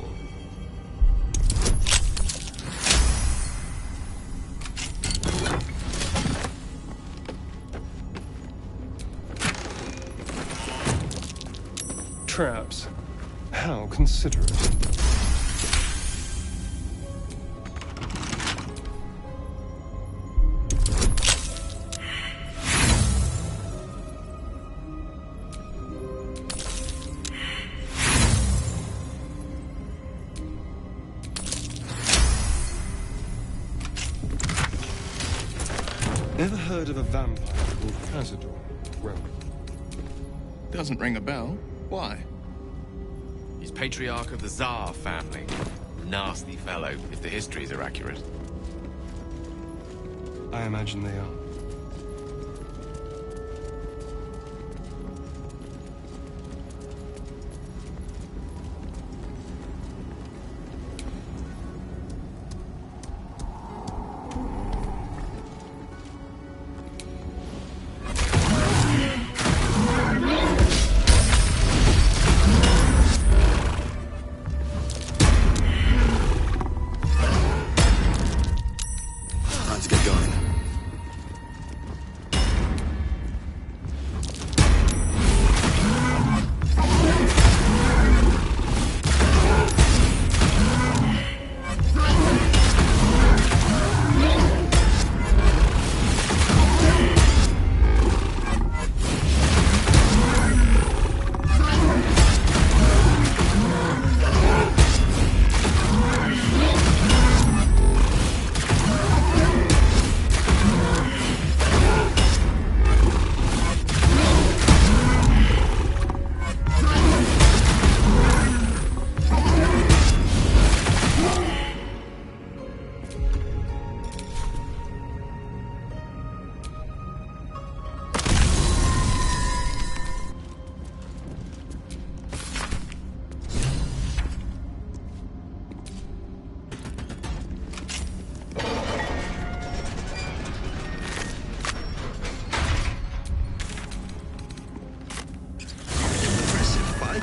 Traps. How considerate. Ever heard of a vampire called Cazador? Well, Doesn't ring a bell. Why? He's patriarch of the Tsar family. Nasty fellow, if the histories are accurate. I imagine they are. Let's get going.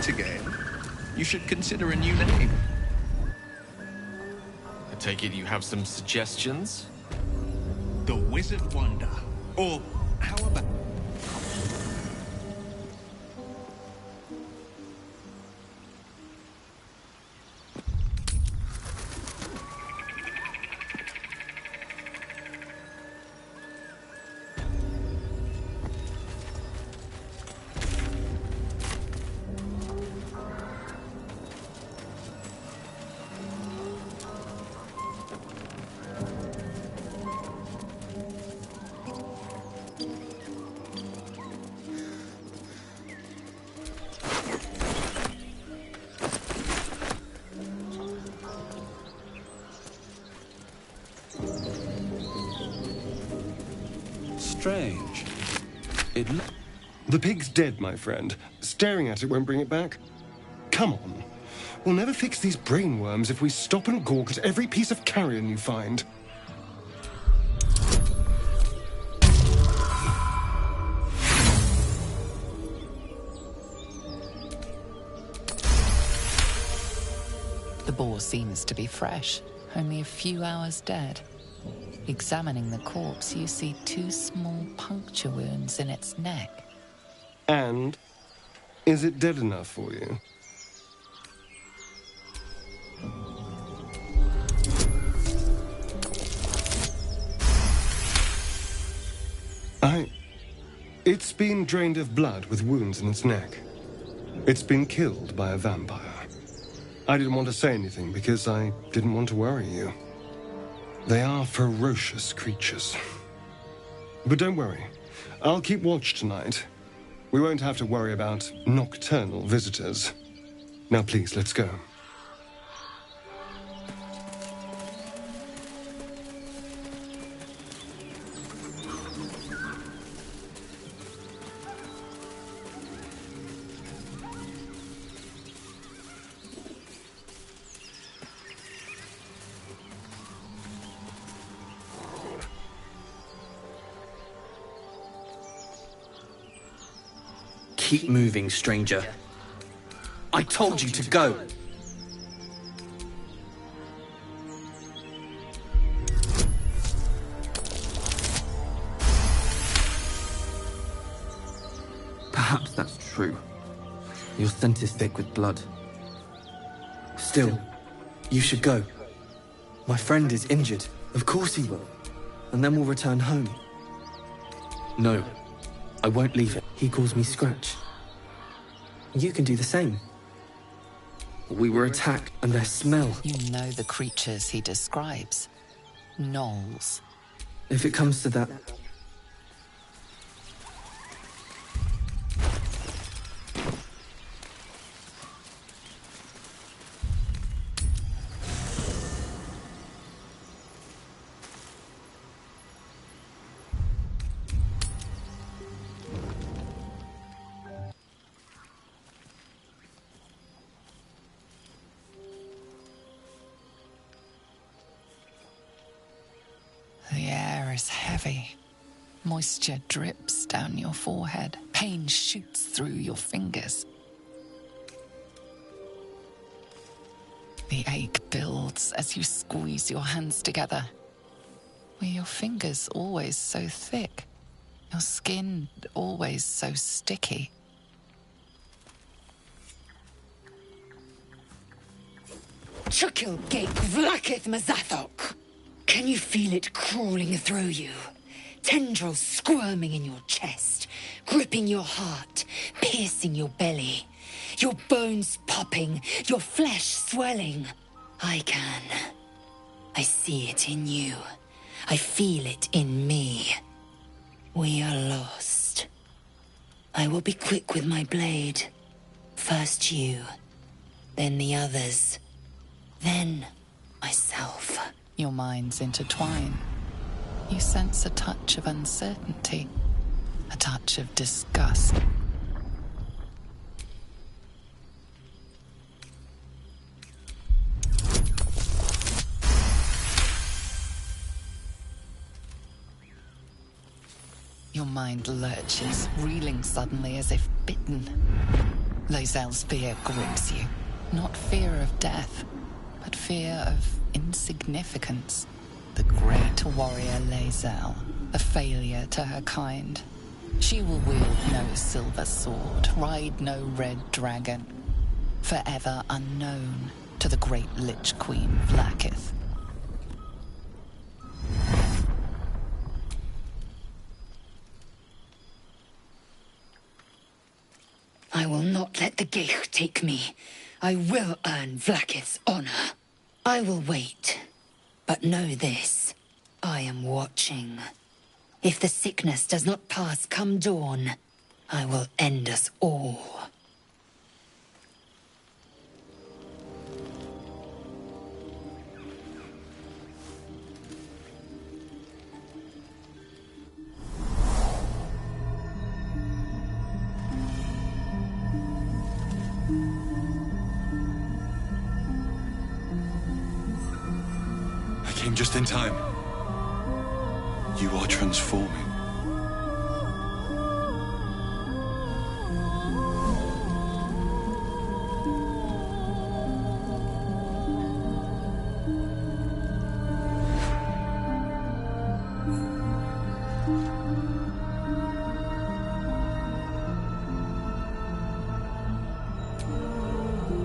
Again. You should consider a new name. I take it you have some suggestions? The Wizard Wonder. Or how about... Strange. The pig's dead, my friend. Staring at it won't bring it back. Come on. We'll never fix these brainworms if we stop and gawk at every piece of carrion you find. The boar seems to be fresh, only a few hours dead. Examining the corpse, you see 2 small puncture wounds in its neck. And? Is it dead enough for you? It's been drained of blood with wounds in its neck. It's been killed by a vampire. I didn't want to say anything because I didn't want to worry you. They are ferocious creatures. But don't worry. I'll keep watch tonight. We won't have to worry about nocturnal visitors. Now please, let's go. Keep moving, stranger. I told you to go. Perhaps that's true. Your scent is thick with blood. Still, you should go. My friend is injured. Of course he will. And then we'll return home. No, I won't leave it. He calls me Scratch. You can do the same. We were attacked, and their smell. You know the creatures he describes. Gnolls. If it comes to that... The air is heavy. Moisture drips down your forehead. Pain shoots through your fingers. The ache builds as you squeeze your hands together. Were your fingers always so thick? Your skin always so sticky? Chukil Gate Vlakith Mazathok. Can you feel it crawling through you? Tendrils squirming in your chest, gripping your heart, piercing your belly. Your bones popping, your flesh swelling. I can. I see it in you. I feel it in me. We are lost. I will be quick with my blade. First you, then the others, then myself. Your minds intertwine. You sense a touch of uncertainty, a touch of disgust. Your mind lurches, reeling suddenly as if bitten. Lae'zel's fear grips you. Not fear of death, but fear of insignificance. The great warrior Lae'zel, a failure to her kind. She will wield no silver sword, ride no red dragon. Forever unknown to the great Lich Queen Vlakith. I will not let the Geich take me. I will earn Vlakith's honor. I will wait. But know this, I am watching. If the sickness does not pass come dawn, I will end us all. I came just in time. You are transforming.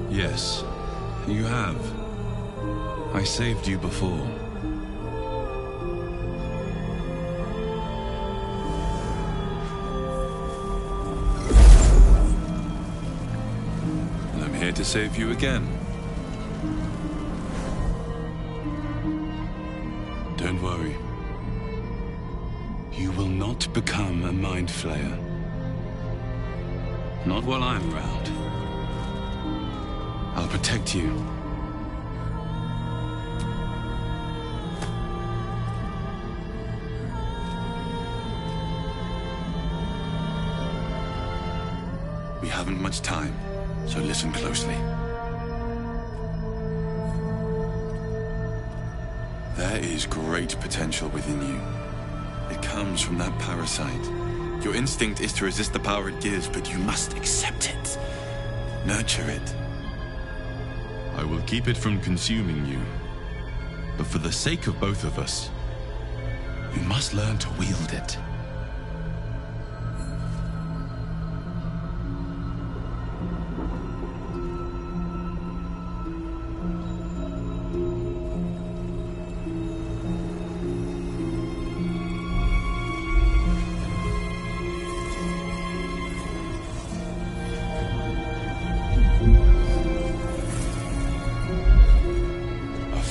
Yes, you have. I saved you before. And I'm here to save you again. Don't worry. You will not become a mind flayer. Not while I'm around. I'll protect you. We haven't much time, so listen closely. There is great potential within you. It comes from that parasite, Your instinct is to resist the power it gives, but you must accept it. Nurture it. I will keep it from consuming you. But for the sake of both of us, you must learn to wield it.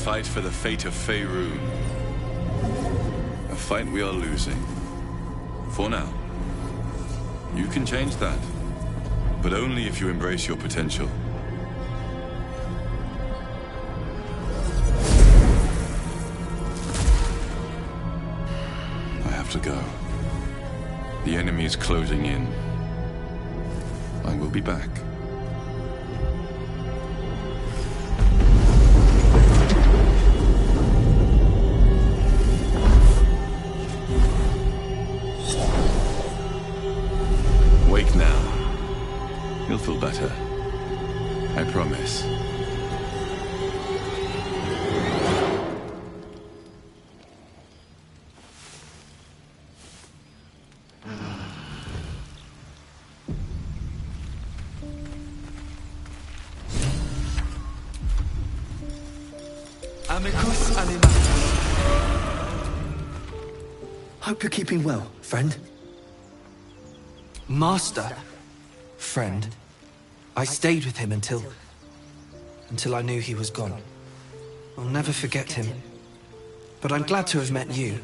Fight for the fate of Faerun. A fight we are losing. For now. You can change that. But only if you embrace your potential. I have to go. The enemy is closing in. I will be back. Wake now. You'll feel better. I promise. Amicus animatus. Hope you're keeping well, friend. Master. Friend. I stayed with him until I knew he was gone. I'll never forget him. But I'm glad to have met you.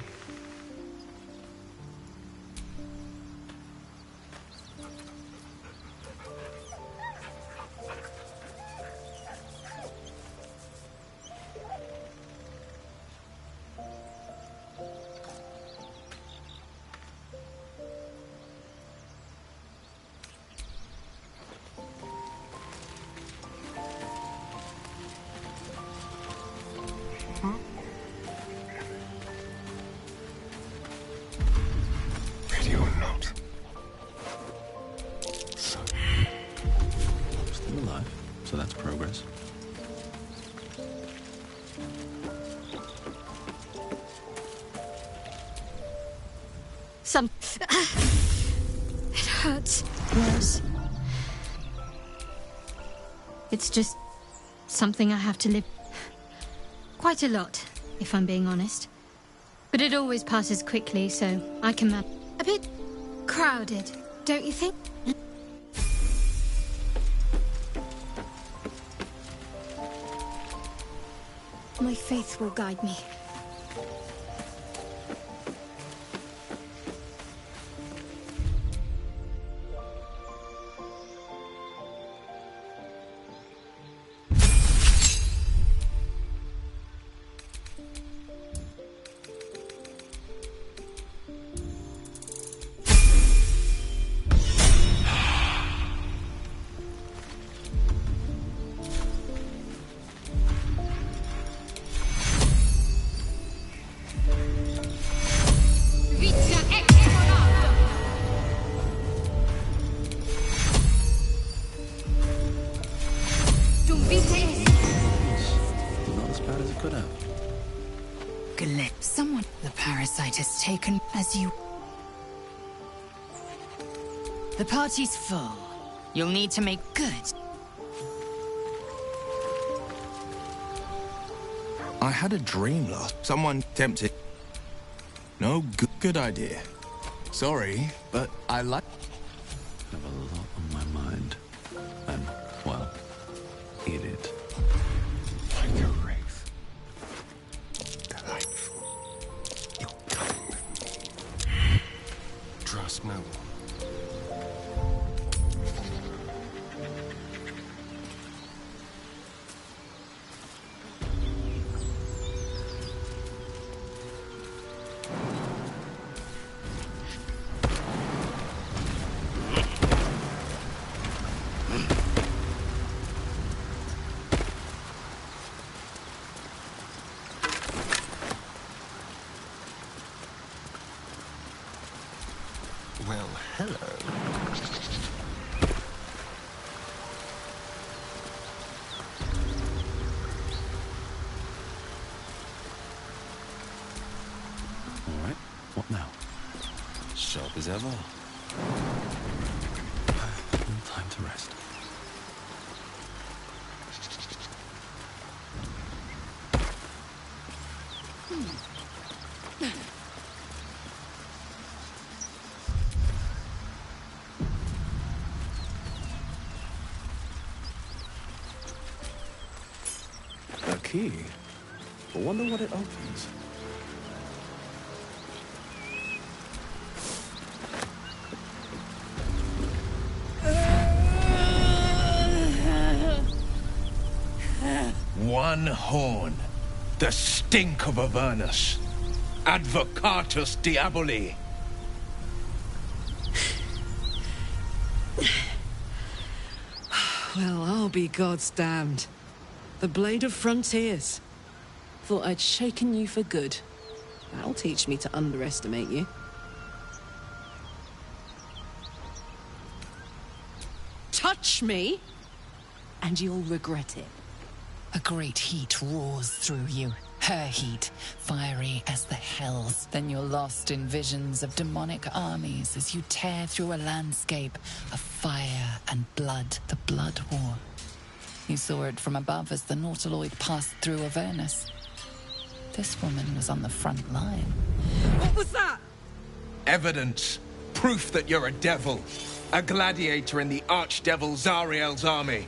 Ready or not. Still alive, so that's progress. It hurts. Yes. It's just something I have to live. Quite a lot, if I'm being honest. But it always passes quickly, so I can manage. A bit crowded, don't you think? My faith will guide me. Not as bad as it could have. Someone. The parasite has taken as you. The party's full. You'll need to make good. I had a dream last. Someone tempted. No good idea. Sorry, but I like. I have a lot on my mind. And, well, eat it. Like a wraith. Delightful. You're coming with me. Trust no one. Well, hello. All right, what now? Sharp as ever. Time to rest. A key? I wonder what it opens. One horn. The stink of Avernus. Advocatus Diaboli. Well, I'll be God's damned. The Blade of Frontiers. Thought I'd shaken you for good. That'll teach me to underestimate you. Touch me, and you'll regret it. A great heat roars through you. Her heat, fiery as the hells. Then you're lost in visions of demonic armies as you tear through a landscape of fire and blood. The Blood War. You saw it from above as the Nautiloid passed through Avernus. This woman was on the front line. What was that? Evidence. Proof that you're a devil. A gladiator in the archdevil Zariel's army.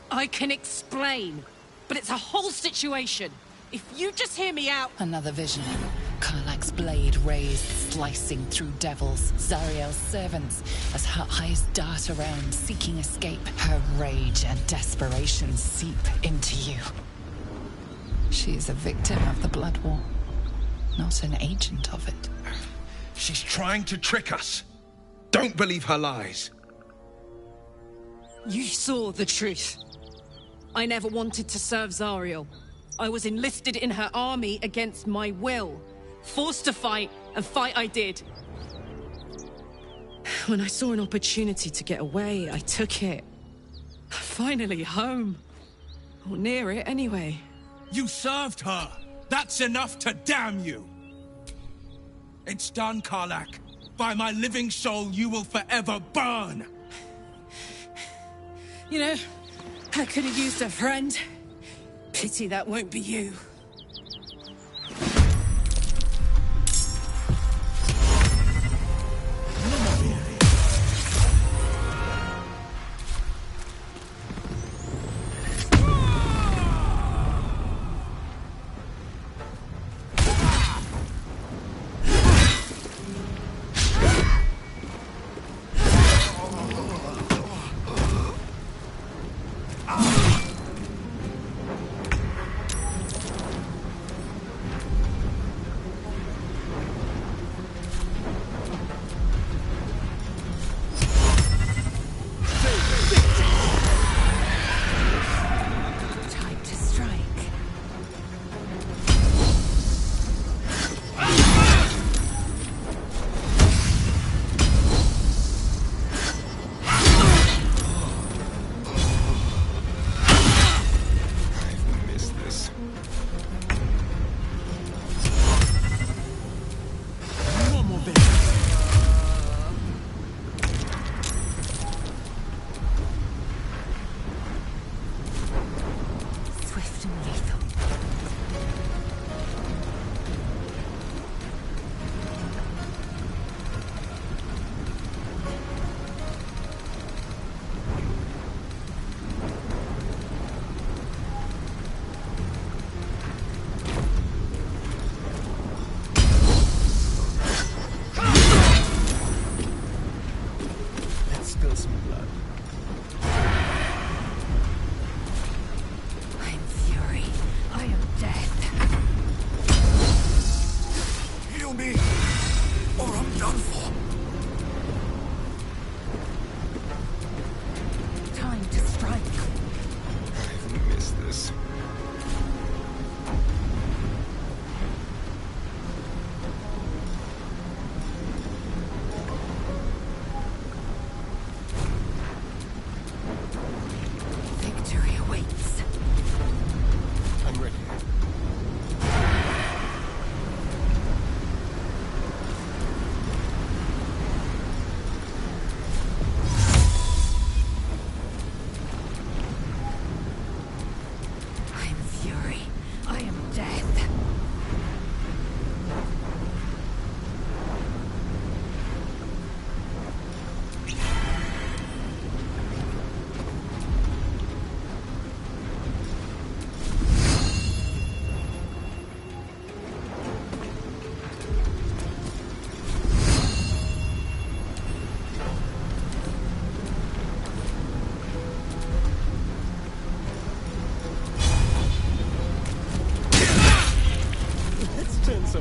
I can explain, but it's a whole situation. If you just hear me out... Another vision. Karlach's blade raised, slicing through devils, Zariel's servants, as her eyes dart around, seeking escape. Her rage and desperation seep into you. She is a victim of the Blood War, not an agent of it. She's trying to trick us. Don't believe her lies. You saw the truth. I never wanted to serve Zariel. I was enlisted in her army against my will. Forced to fight, and fight I did. When I saw an opportunity to get away, I took it. Finally home. Or near it, anyway. You served her. That's enough to damn you. It's done, Karlach. By my living soul, you will forever burn. You know, I could have used a friend. Pity that won't be you.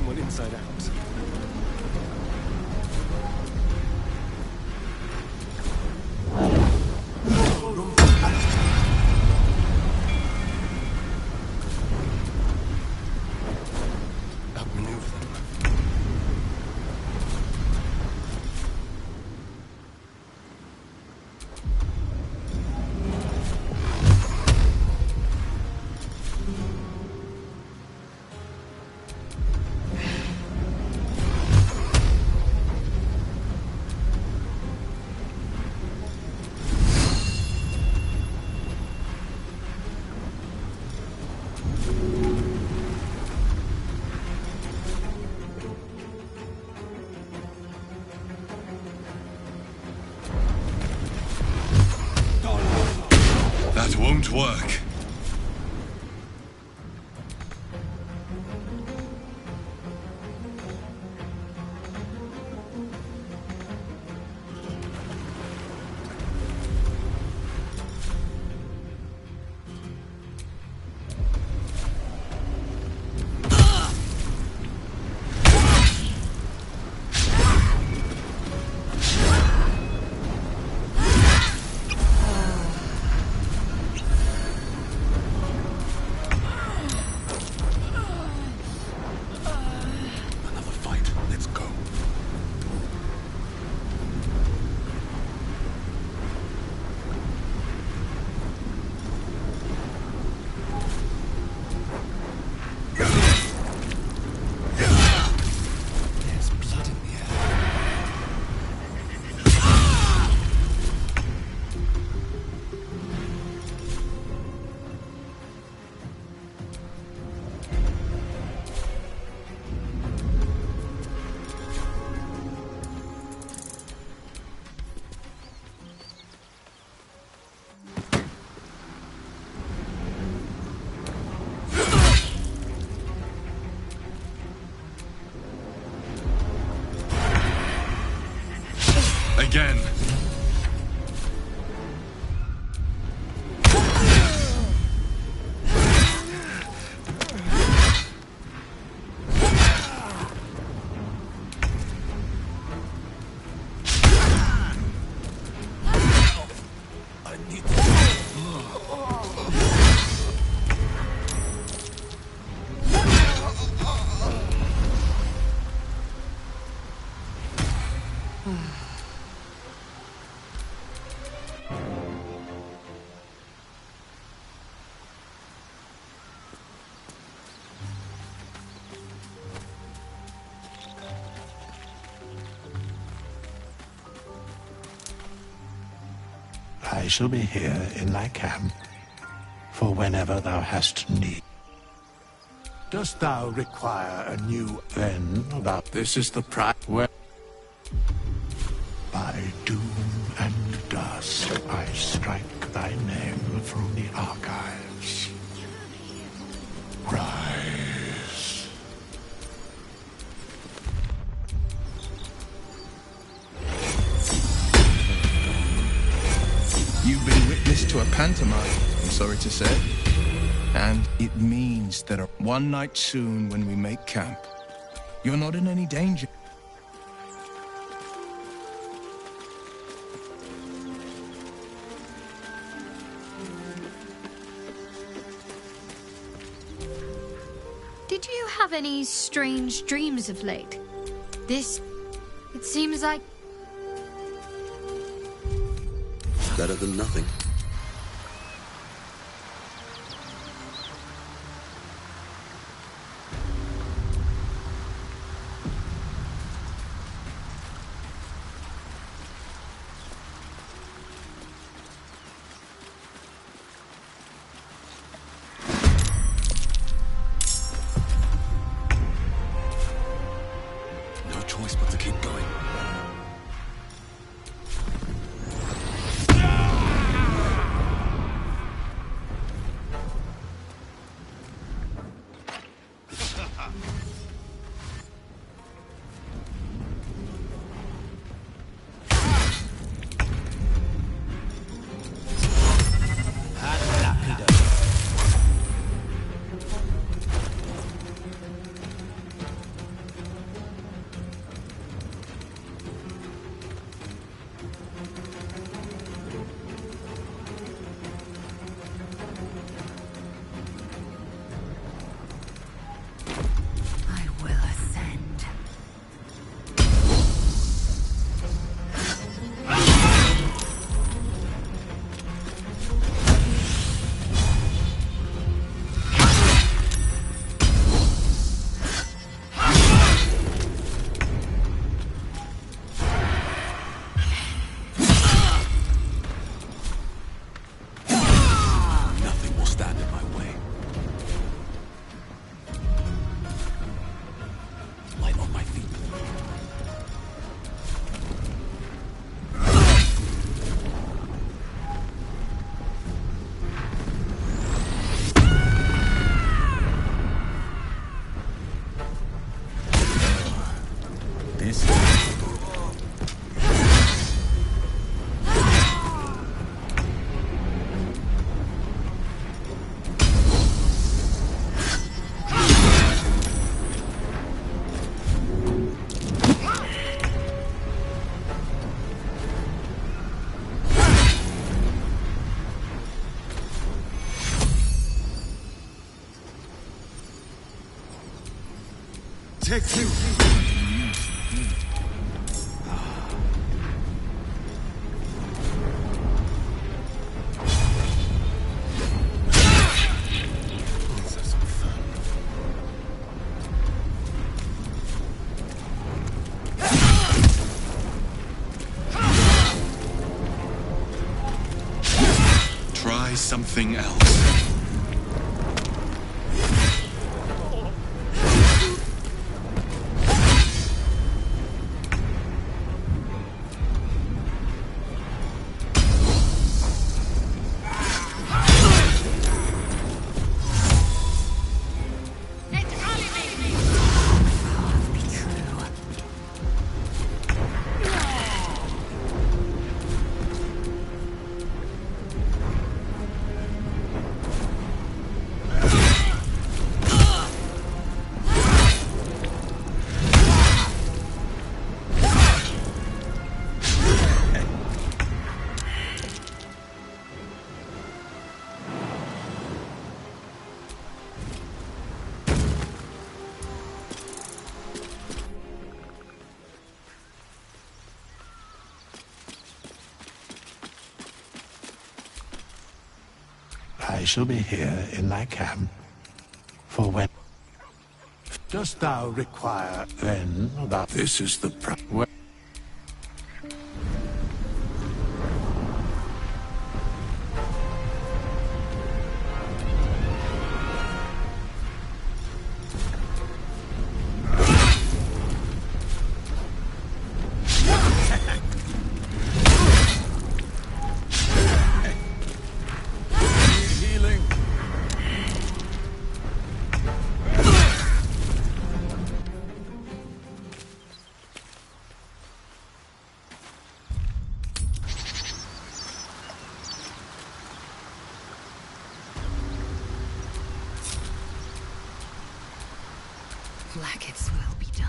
turn one inside out. Outmaneuver them. That won't work. Again. I shall be here in thy camp for whenever thou hast need. Dost thou require a new then about this is the price where by doom and dust I strike thy name from the archives. Rise. You've been witness to a pantomime, I'm sorry to say. And it means that one night soon when we make camp, you're not in any danger. Did you have any strange dreams of late? It seems like... Better than nothing. No choice but to keep going. this. Take two. Try something else. I shall be here in thy camp for when... Dost thou require then that this is the Blackets will be done.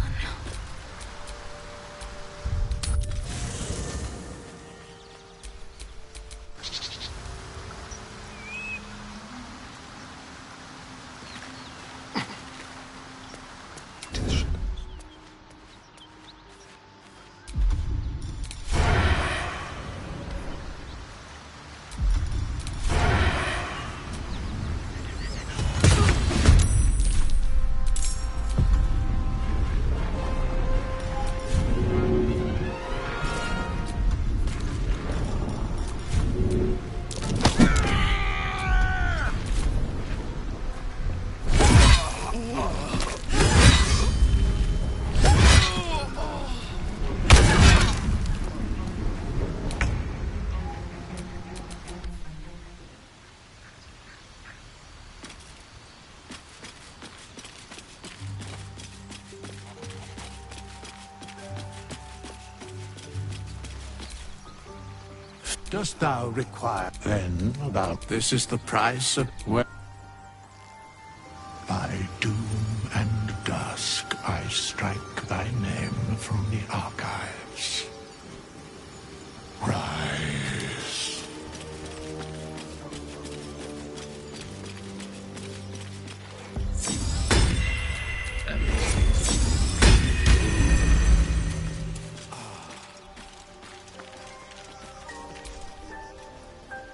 Dost thou require then about this is the price of where by doom and dusk I strike thy name from the archives. Rise.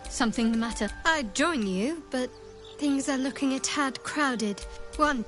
Something the matter? I'd join you, but things are looking a tad crowded. One.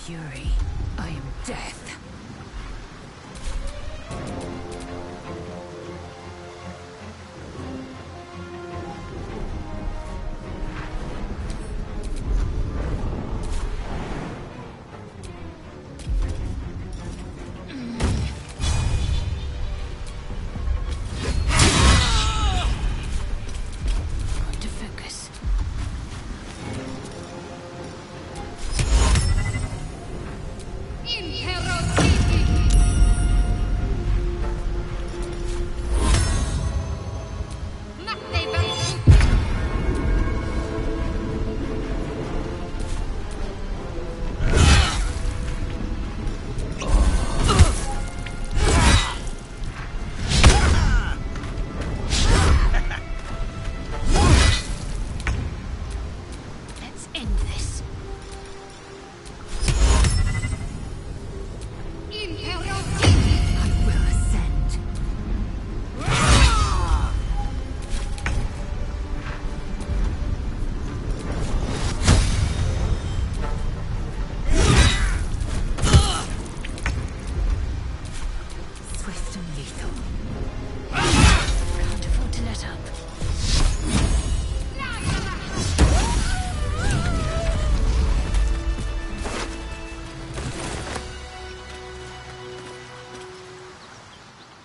fury. I am death.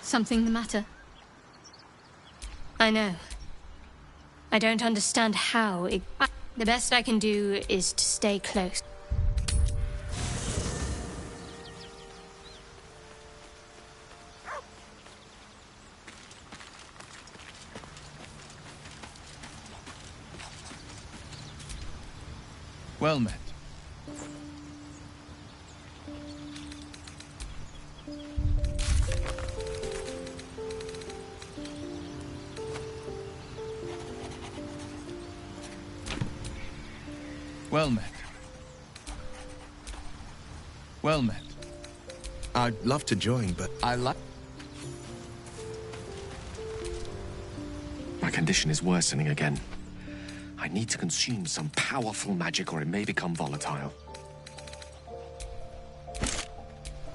Something the matter? I know. I don't understand how it... The best I can do is to stay close. Well met. Well met. Well met. I'd love to join, but I like... My condition is worsening again. I need to consume some powerful magic or it may become volatile.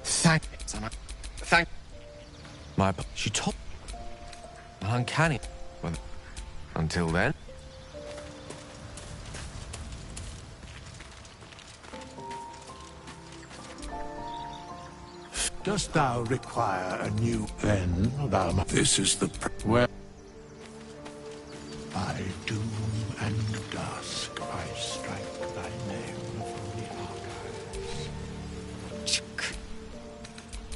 Thank... She told... Uncanny. Well, until then... Dost thou require a new... Then thou... This is the... Where... By doom and dusk I strike thy name from the archives.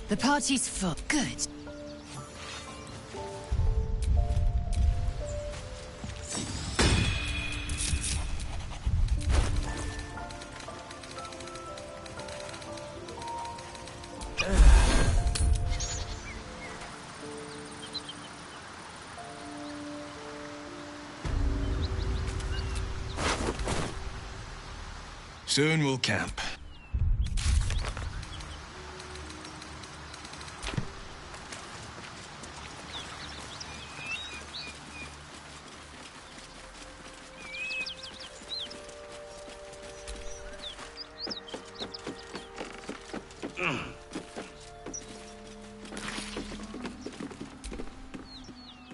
The party's full. Good. Soon we'll camp.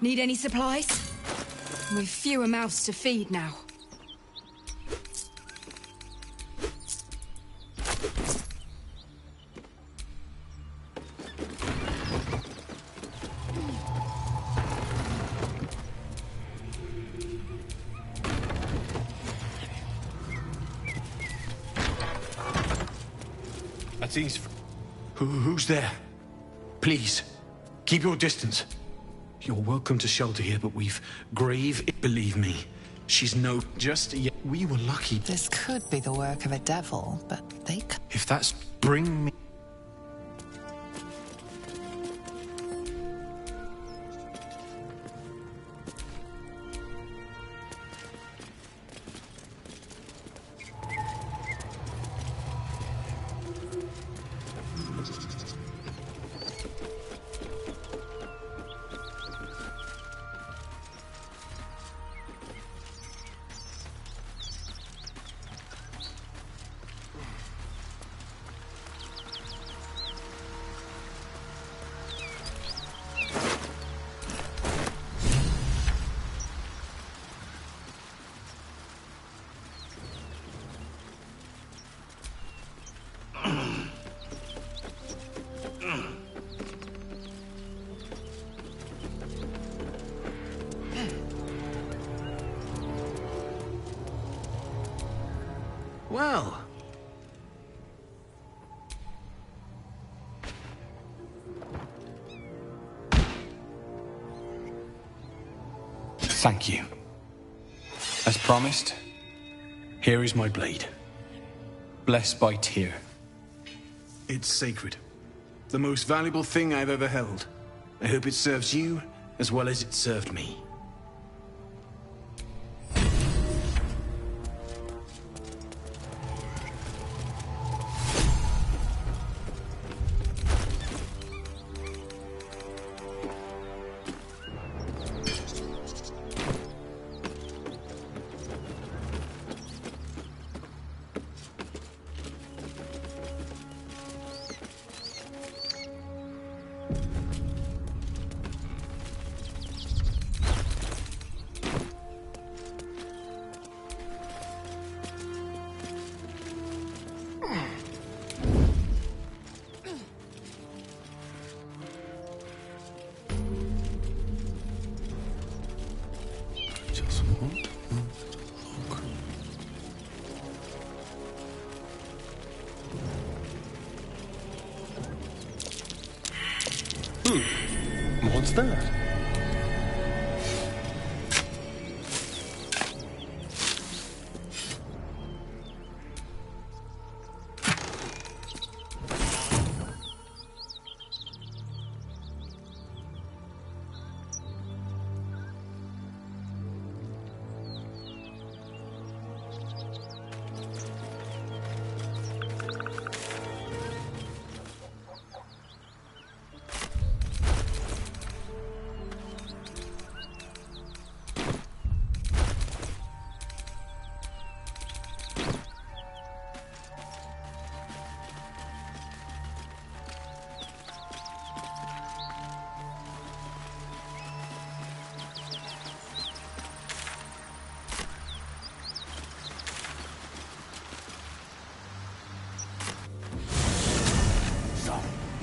Need any supplies? We've fewer mouths to feed now. Who's there? Please, keep your distance. You're welcome to shelter here, but we've grave... Believe me, she's no... Just yet. We were lucky. This could be the work of a devil, but they... If that's... Bring me... Well. Thank you. As promised, here is my blade. Blessed by Tyr. It's sacred. The most valuable thing I've ever held. I hope it serves you as well as it served me. What's that?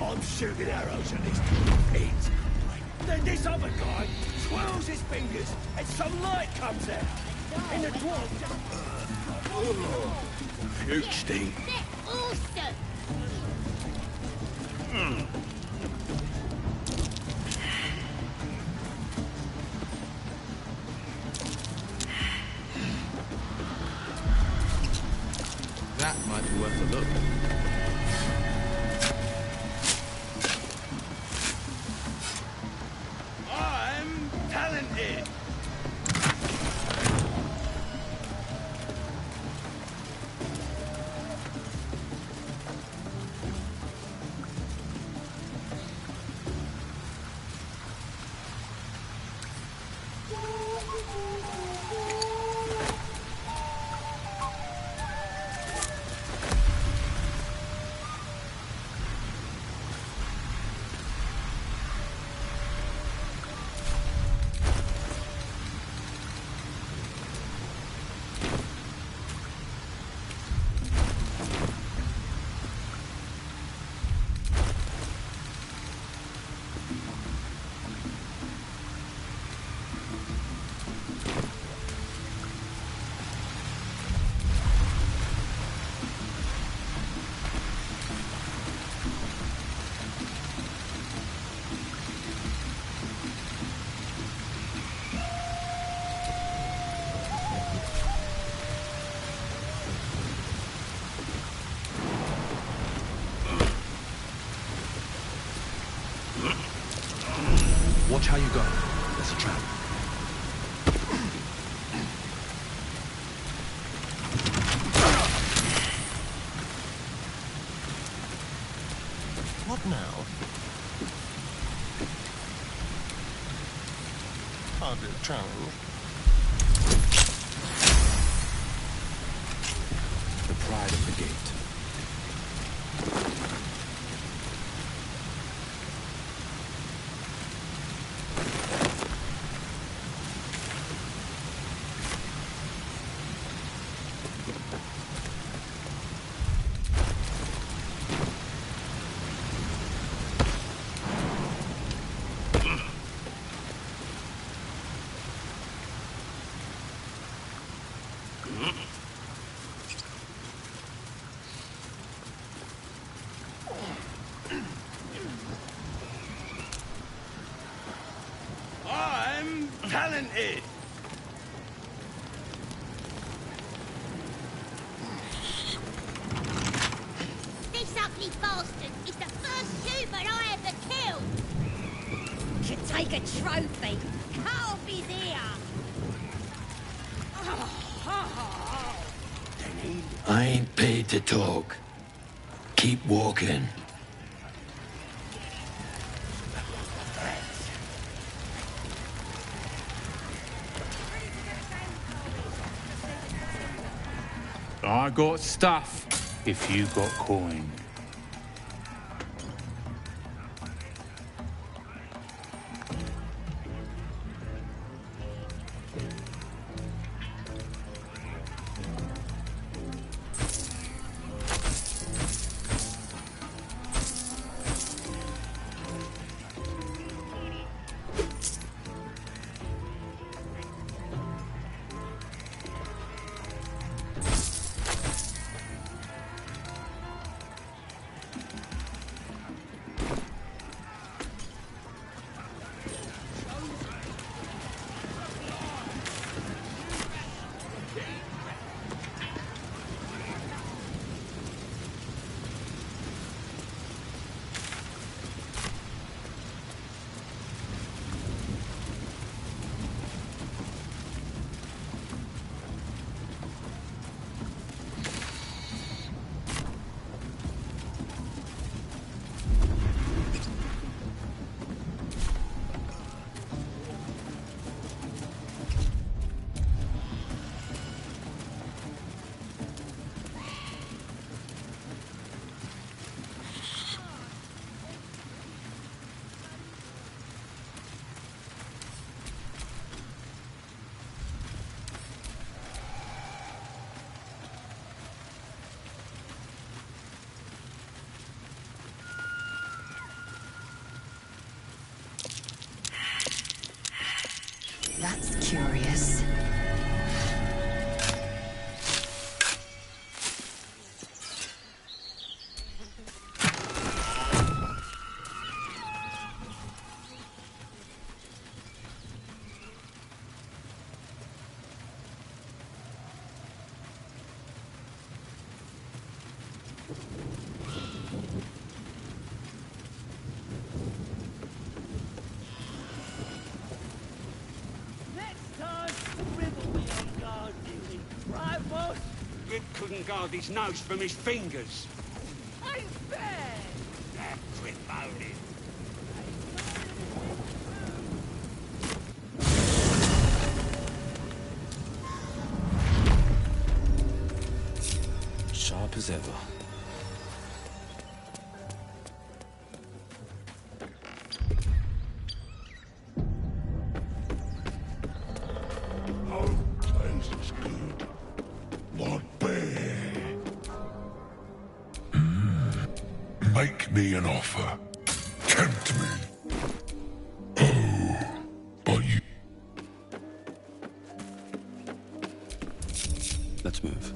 I'm shooting arrows at this pit. Then this other guy twirls his fingers and some light comes out. And the dwarf just... You stink. They're awesome! That might be worth a look. I'm talented. Watch how you go. There's a trap. What now? Hardly a challenge. The pride of the gate. head. This ugly bastard is the first human I ever killed. Should take a trophy. Cut off his ear. I ain't paid to talk. Keep walking. I got stuff if you got coin. That's curious. Couldn't guard his nose from his fingers. Ain't fair! That quit moaning. Sharp as ever. Make me an offer. Tempt me. Oh, but you... Let's move.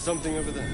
Something over there.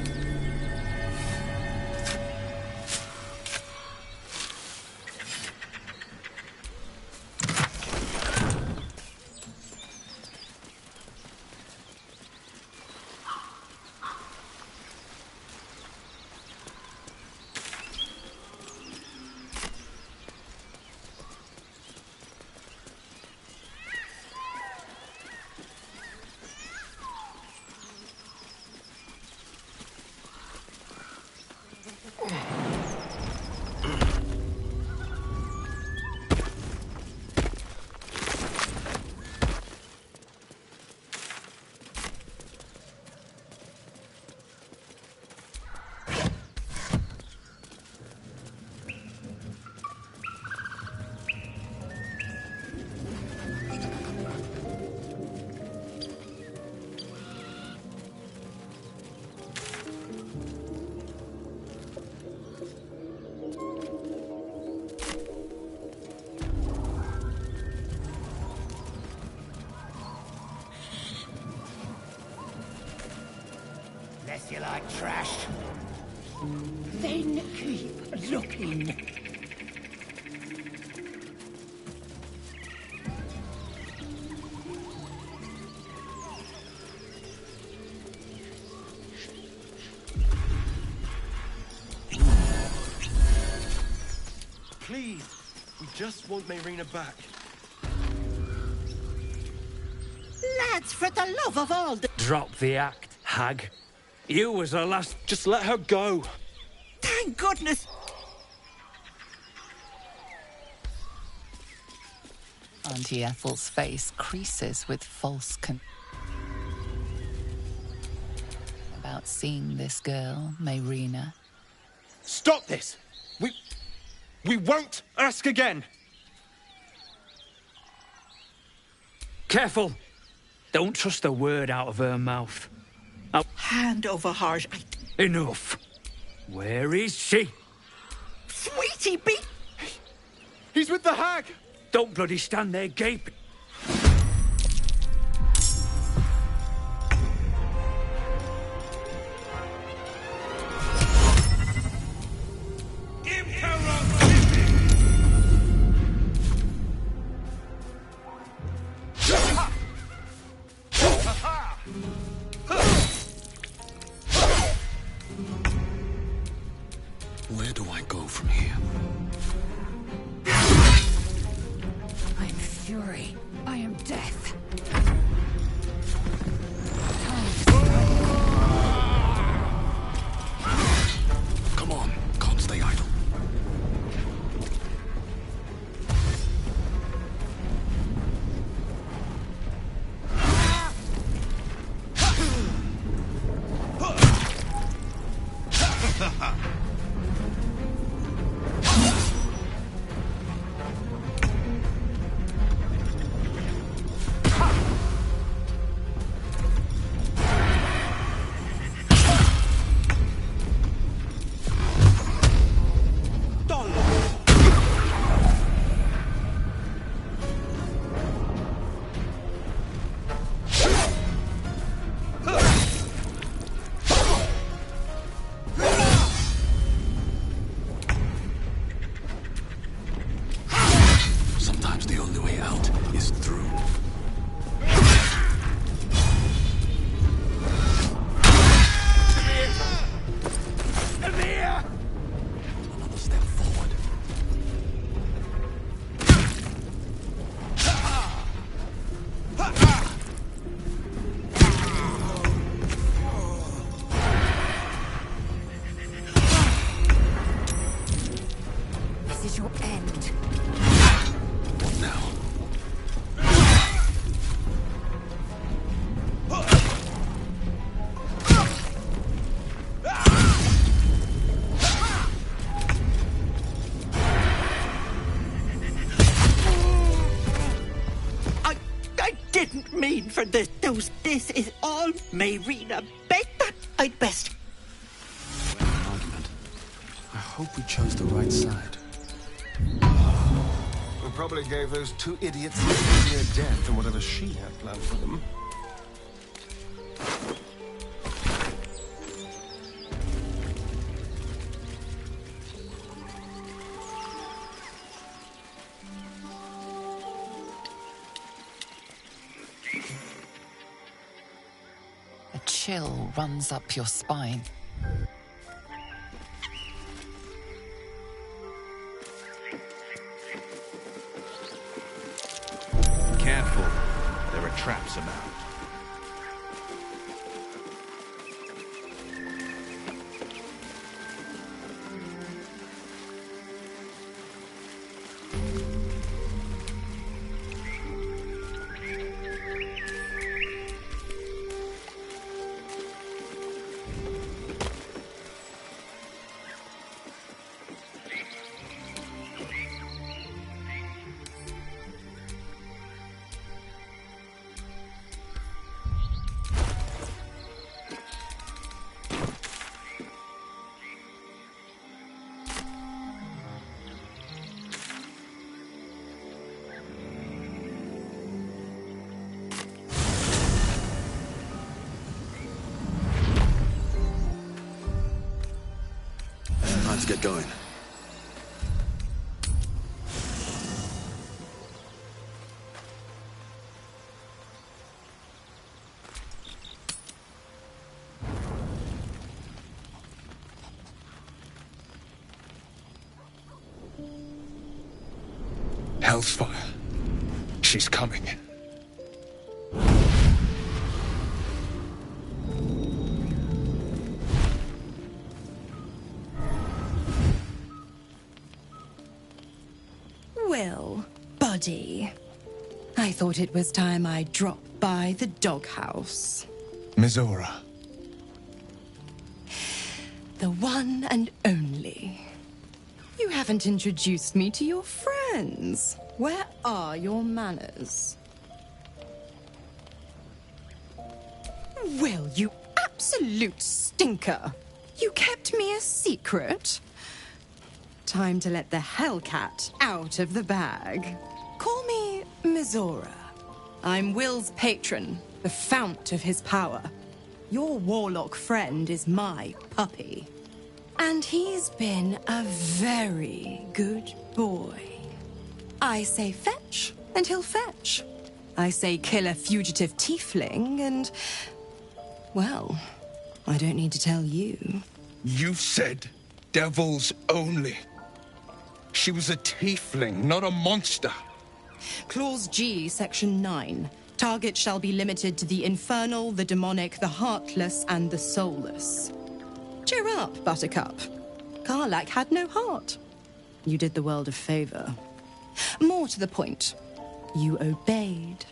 course you like trash. Then keep looking. Please, we just want Mayrina back. Lads, for the love of all the... Drop the act, hag. You was the last... Just let her go. Thank goodness! Auntie Ethel's face creases with false about seeing this girl, Mayrina. Stop this! We won't ask again! Careful! Don't trust a word out of her mouth. Oh. Hand over heart. Enough! Where is she? Sweetie be... He's with the hag! Don't bloody stand there gaping. Where do I go from here? I'm fury. I am death. Come on, can't stay idle. For this, this is all Mayrina. Bet that I'd best. An argument. I hope we chose the right side. We probably gave those two idiots an easier death than whatever she had planned for them. Chill runs up your spine. Careful. There are traps about. get going. Hellsfire. She's coming. Well, buddy, I thought it was time I dropped by the doghouse. Mizora. The one and only. You haven't introduced me to your friends. Where are your manners? Well, you absolute stinker. You kept me a secret. Time to let the Hellcat out of the bag. Call me Mizora. I'm Will's patron, the fount of his power. Your warlock friend is my puppy. And he's been a very good boy. I say fetch, and he'll fetch. I say kill a fugitive tiefling, and... well, I don't need to tell you. You said devils only. She was a tiefling, not a monster. Clause G, Section 9. Target shall be limited to the infernal, the demonic, the heartless, and the soulless. Cheer up, Buttercup. Karlak had no heart. You did the world a favor. More to the point, you obeyed.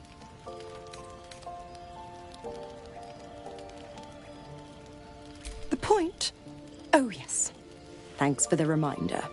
The point? Oh, yes. Thanks for the reminder.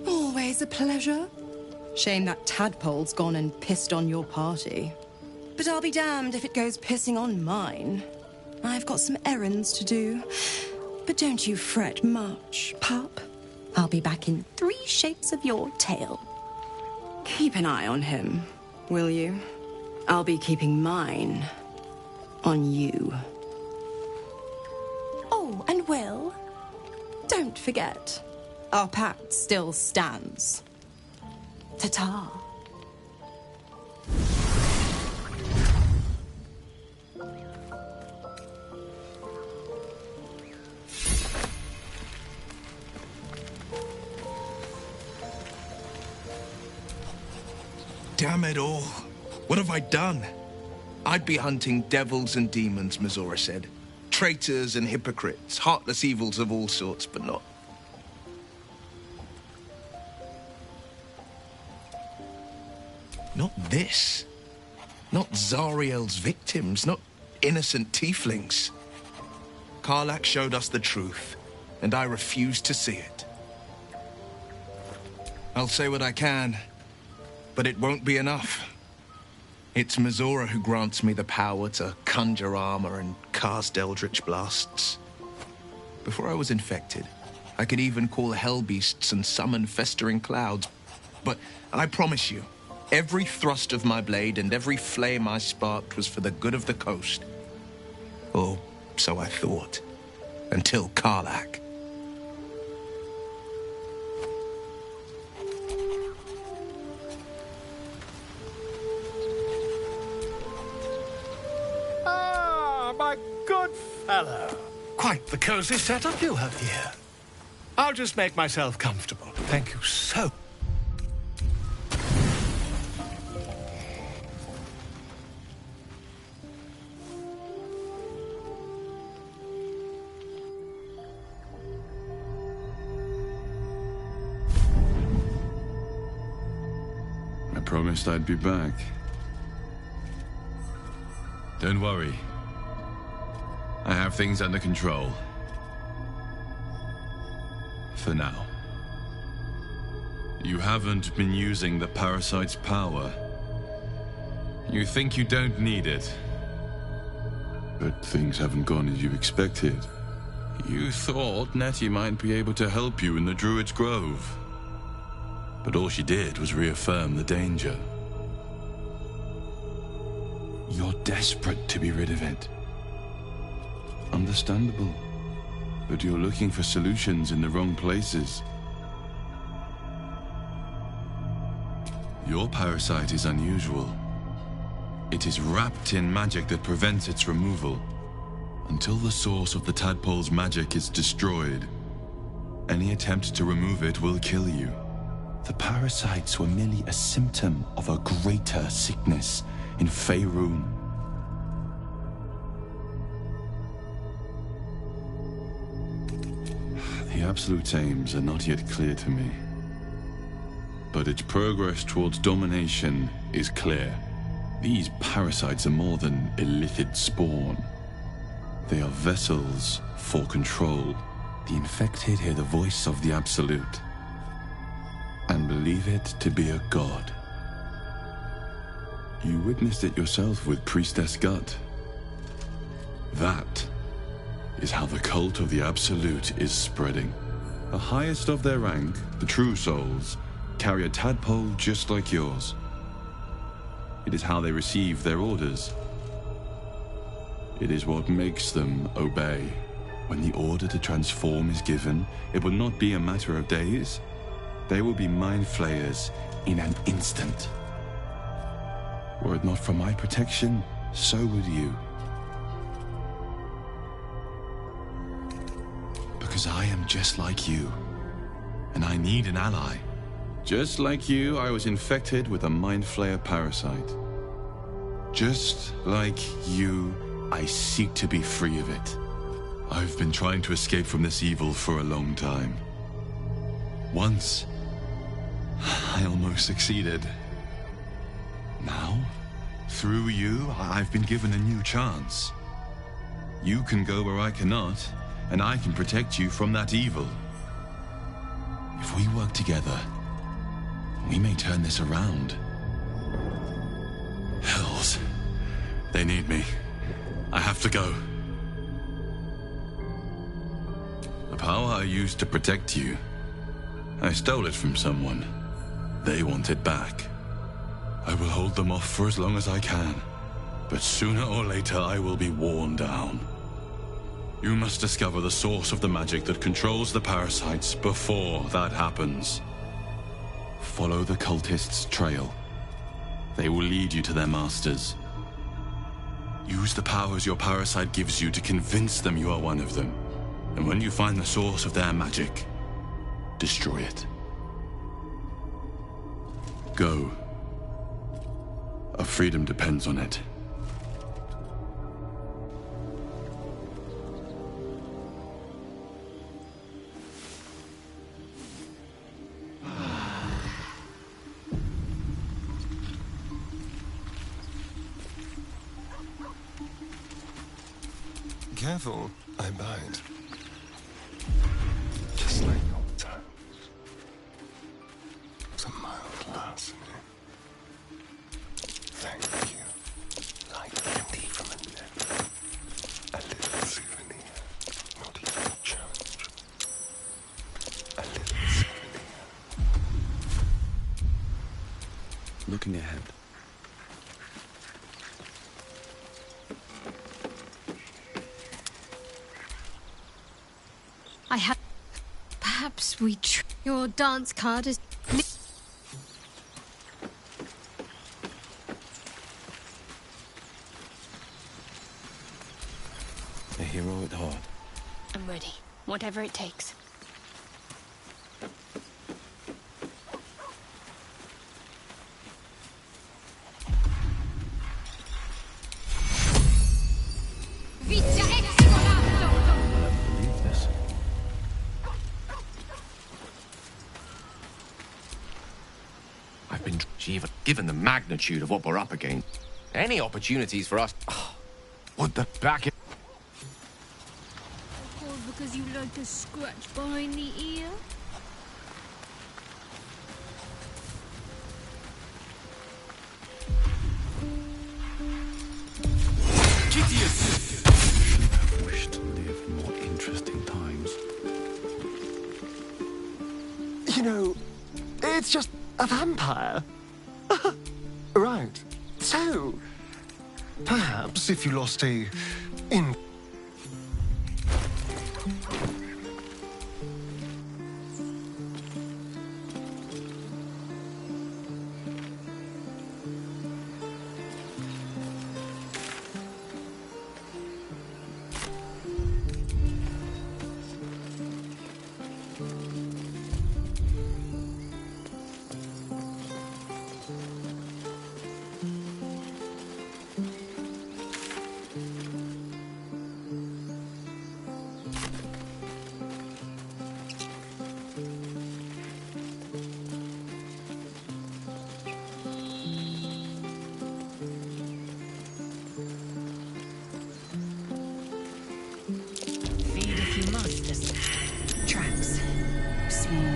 Always a pleasure. Shame that tadpole's gone and pissed on your party. But I'll be damned if it goes pissing on mine. I've got some errands to do. But don't you fret much, pup. I'll be back in 3 shapes of your tail. Keep an eye on him, will you? I'll be keeping mine on you. Oh, and Will, don't forget, our pact still stands. Ta-ta. Damn it all. What have I done? I'd be hunting devils and demons, Mizora said. Traitors and hypocrites, heartless evils of all sorts, but not... not this. Not Zariel's victims, not innocent tieflings. Karlak showed us the truth, and I refuse to see it. I'll say what I can, but it won't be enough. It's Mizora who grants me the power to conjure armor and cast eldritch blasts. Before I was infected, I could even call hell beasts and summon festering clouds. But I promise you, every thrust of my blade and every flame I sparked was for the good of the coast. Or so I thought. Until Karlak. Ah, my good fellow. Quite the cozy setup you have here. I'll just make myself comfortable. Thank you so. I promised I'd be back. Don't worry. I have things under control. For now. You haven't been using the parasite's power. You think you don't need it? But things haven't gone as you expected. You thought Nettie might be able to help you in the Druid's Grove. But all she did was reaffirm the danger. You're desperate to be rid of it. Understandable. But you're looking for solutions in the wrong places. Your parasite is unusual. It is wrapped in magic that prevents its removal. Until the source of the tadpole's magic is destroyed, any attempt to remove it will kill you. The parasites were merely a symptom of a greater sickness in Faerun. The Absolute's aims are not yet clear to me. But its progress towards domination is clear. These parasites are more than illithid spawn. They are vessels for control. The infected hear the voice of the Absolute and believe it to be a god. You witnessed it yourself with Priestess Gut. That is how the cult of the Absolute is spreading. The highest of their rank, the True Souls, carry a tadpole just like yours. It is how they receive their orders. It is what makes them obey. When the order to transform is given, it will not be a matter of days. They will be mind flayers in an instant. Were it not for my protection, so would you. Because I am just like you, and I need an ally. Just like you, I was infected with a mind flayer parasite. Just like you, I seek to be free of it. I've been trying to escape from this evil for a long time. Once, I almost succeeded. Now, through you, I've been given a new chance. You can go where I cannot, and I can protect you from that evil. If we work together, we may turn this around. Hells. They need me. I have to go. The power I used to protect you, I stole it from someone. They want it back. I will hold them off for as long as I can, but sooner or later I will be worn down. You must discover the source of the magic that controls the parasites before that happens. Follow the cultists' trail. They will lead you to their masters. Use the powers your parasite gives you to convince them you are one of them. And when you find the source of their magic, destroy it. Go. Our freedom depends on it. Careful, I bite. Just like old times. It's a mild larceny. Thank you. Like empty from a net. A little souvenir, not even a challenge. A little souvenir. Looking ahead. I have... Perhaps we your dance card is... A hero at heart. I'm ready. Whatever it takes. Given the magnitude of what we're up against, any opportunities for us... would the back... Or because you like to scratch behind the ear? You know, it's just a vampire. Right. So, perhaps if you lost in... Traps. Small,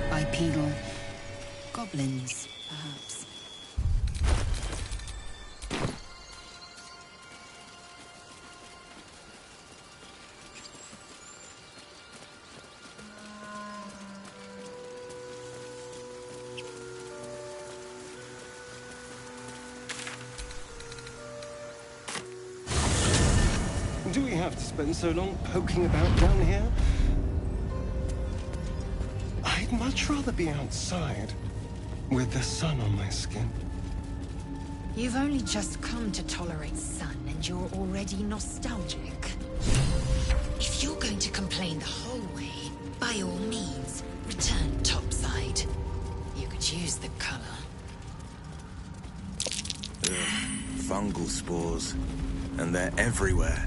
bipedal. Goblins, perhaps. Do we have to spend so long poking about down here? I'd much rather be outside, with the sun on my skin. You've only just come to tolerate sun and you're already nostalgic. If you're going to complain the whole way, by all means, return topside. You could use the color. Fungal spores. And they're everywhere.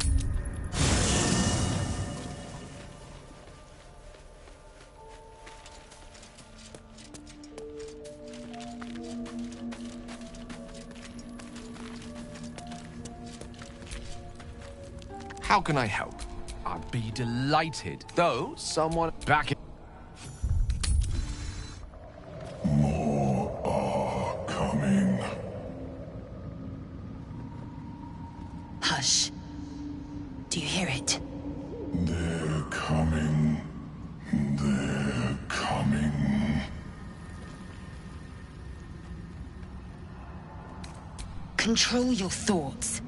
How can I help? I'd be delighted, though someone back in... More are coming. Hush. Do you hear it? They're coming. They're coming. Control your thoughts.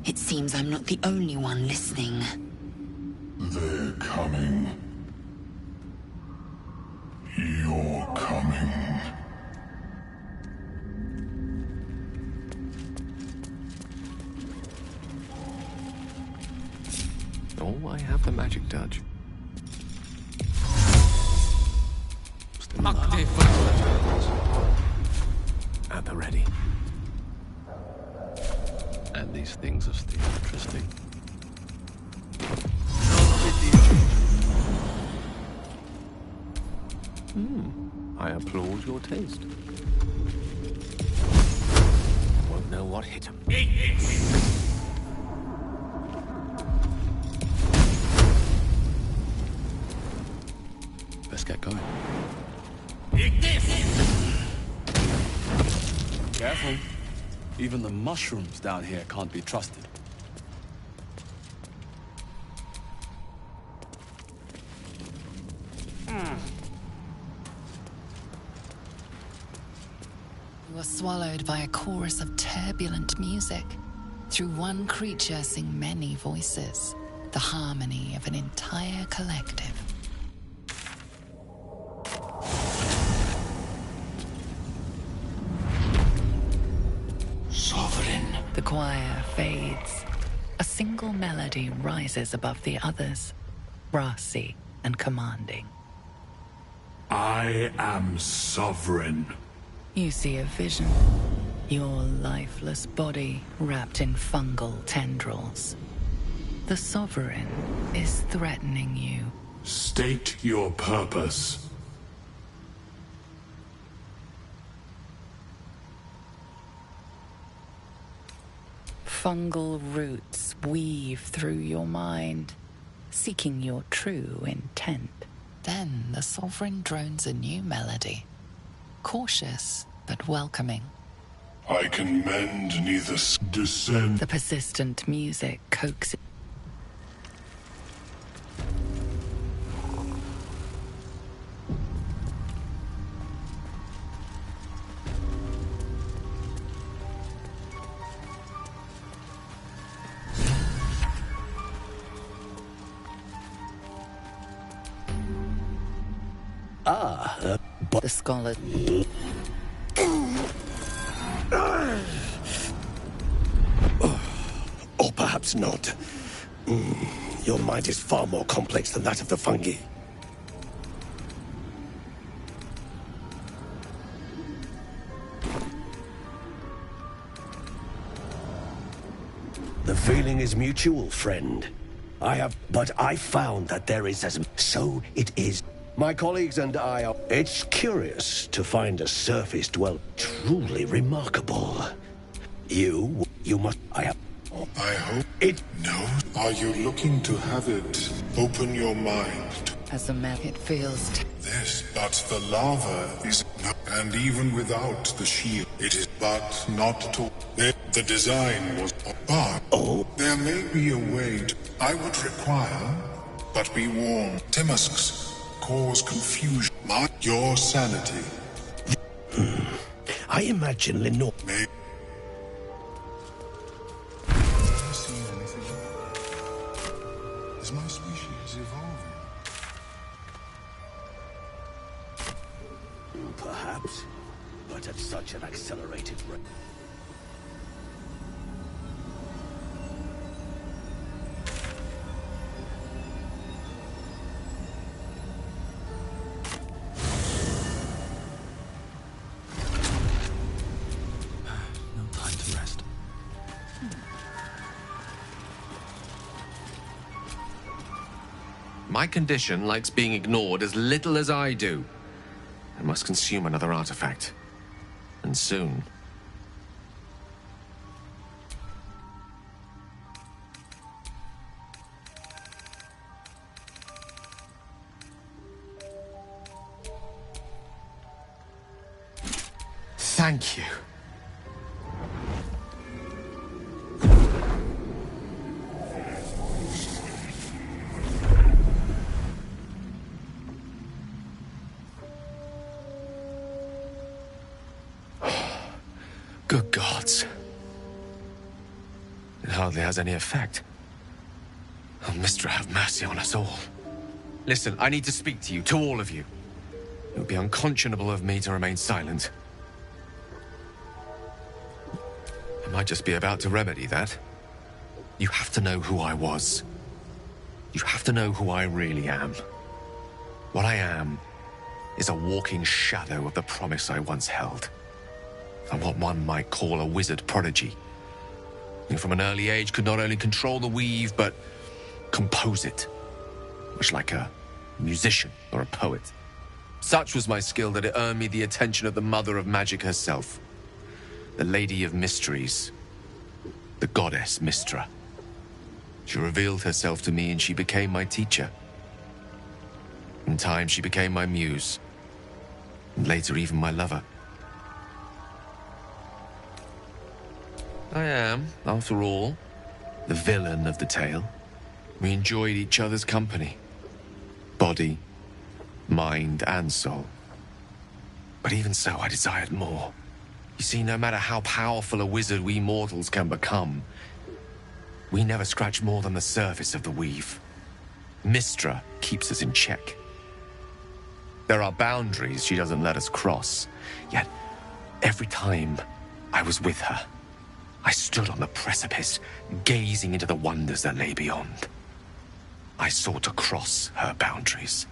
It seems I'm not the only one listening. They're coming. You're coming. Oh, I have the magic touch. At the ready. And these things are still interesting. I applaud your taste. Won't know what hit him. Let's get going. Careful. Even the mushrooms down here can't be trusted. You are swallowed by a chorus of turbulent music. Through one creature sing many voices, the harmony of an entire collective. Sovereign. The choir fades. A single melody rises above the others, brassy and commanding. I am sovereign. You see a vision. Your lifeless body wrapped in fungal tendrils. The Sovereign is threatening you. State your purpose. Fungal roots weave through your mind, seeking your true intent. Then the Sovereign drones a new melody. Cautious, but welcoming. I can mend neither descend. The persistent music coaxes. But the scholar. Or perhaps not. Your mind is far more complex than that of the fungi. The feeling is mutual, friend. But I found that there is so it is. My colleagues and I are... It's curious to find a surface dweller truly remarkable. You must... I hope it... No. Are you looking to have it open your mind? As a man, it feels... This, but the lava is... And even without the shield, it is but not to... The design was... But... Oh? There may be a way to... I would require... But be warned. Timusks cause confusion. Your sanity. I imagine Lenore... May... Is my species evolving? Perhaps, but at such an accelerated rate. No time to rest. My condition likes being ignored as little as I do. I must consume another artifact. And soon. Thank you. Good gods. It hardly has any effect. Oh, Mistra, have mercy on us all. Listen, I need to speak to you, to all of you. It would be unconscionable of me to remain silent. I might just be about to remedy that. You have to know who I was. You have to know who I really am. What I am is a walking shadow of the promise I once held. I'm what one might call a wizard prodigy. Who from an early age could not only control the weave, but compose it. Much like a musician or a poet. Such was my skill that it earned me the attention of the mother of magic herself. The Lady of Mysteries. The goddess Mistra. She revealed herself to me and she became my teacher. In time she became my muse. And later even my lover. I am, after all, the villain of the tale. We enjoyed each other's company. Body, mind, and soul. But even so, I desired more. You see, no matter how powerful a wizard we mortals can become, we never scratch more than the surface of the weave. Mistra keeps us in check. There are boundaries she doesn't let us cross, yet every time I was with her, I stood on the precipice, gazing into the wonders that lay beyond. I sought to cross her boundaries.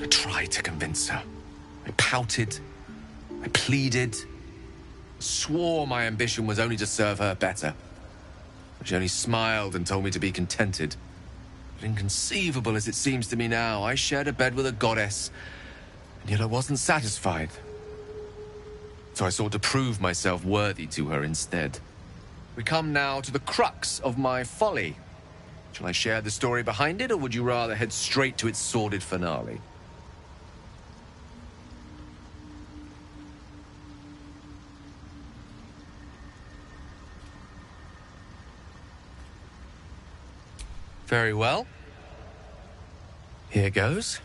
I tried to convince her. I pouted. I pleaded. Swore my ambition was only to serve her better. But she only smiled and told me to be contented. But inconceivable as it seems to me now, I shared a bed with a goddess, and yet I wasn't satisfied. So I sought to prove myself worthy to her instead. We come now to the crux of my folly. Shall I share the story behind it, or would you rather head straight to its sordid finale? Very well. Here goes.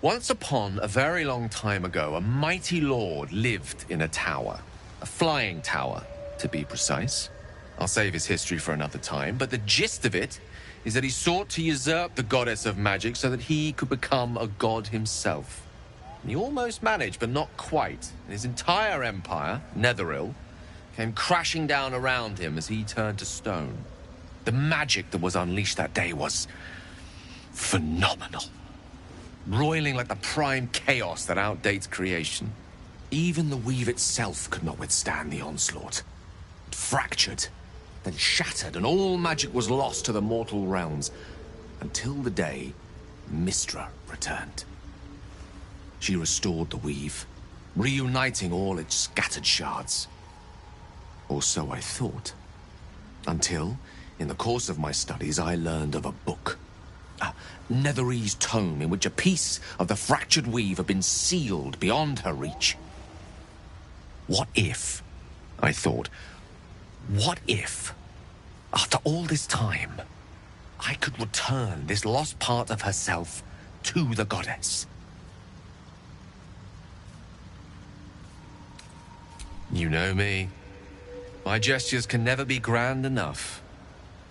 Once upon a very long time ago, a mighty lord lived in a tower. A flying tower, to be precise. I'll save his history for another time, but the gist of it is that he sought to usurp the goddess of magic so that he could become a god himself. And he almost managed, but not quite. And his entire empire, Netheril, came crashing down around him as he turned to stone. The magic that was unleashed that day was phenomenal. Roiling like the prime chaos that outdates creation. Even the weave itself could not withstand the onslaught. It fractured, then shattered, and all magic was lost to the mortal realms, until the day Mystra returned. She restored the weave, reuniting all its scattered shards. Or so I thought. Until, in the course of my studies, I learned of a book. A Netherese tome in which a piece of the fractured weave had been sealed beyond her reach. What if, I thought, what if, after all this time, I could return this lost part of herself to the goddess? You know me. My gestures can never be grand enough.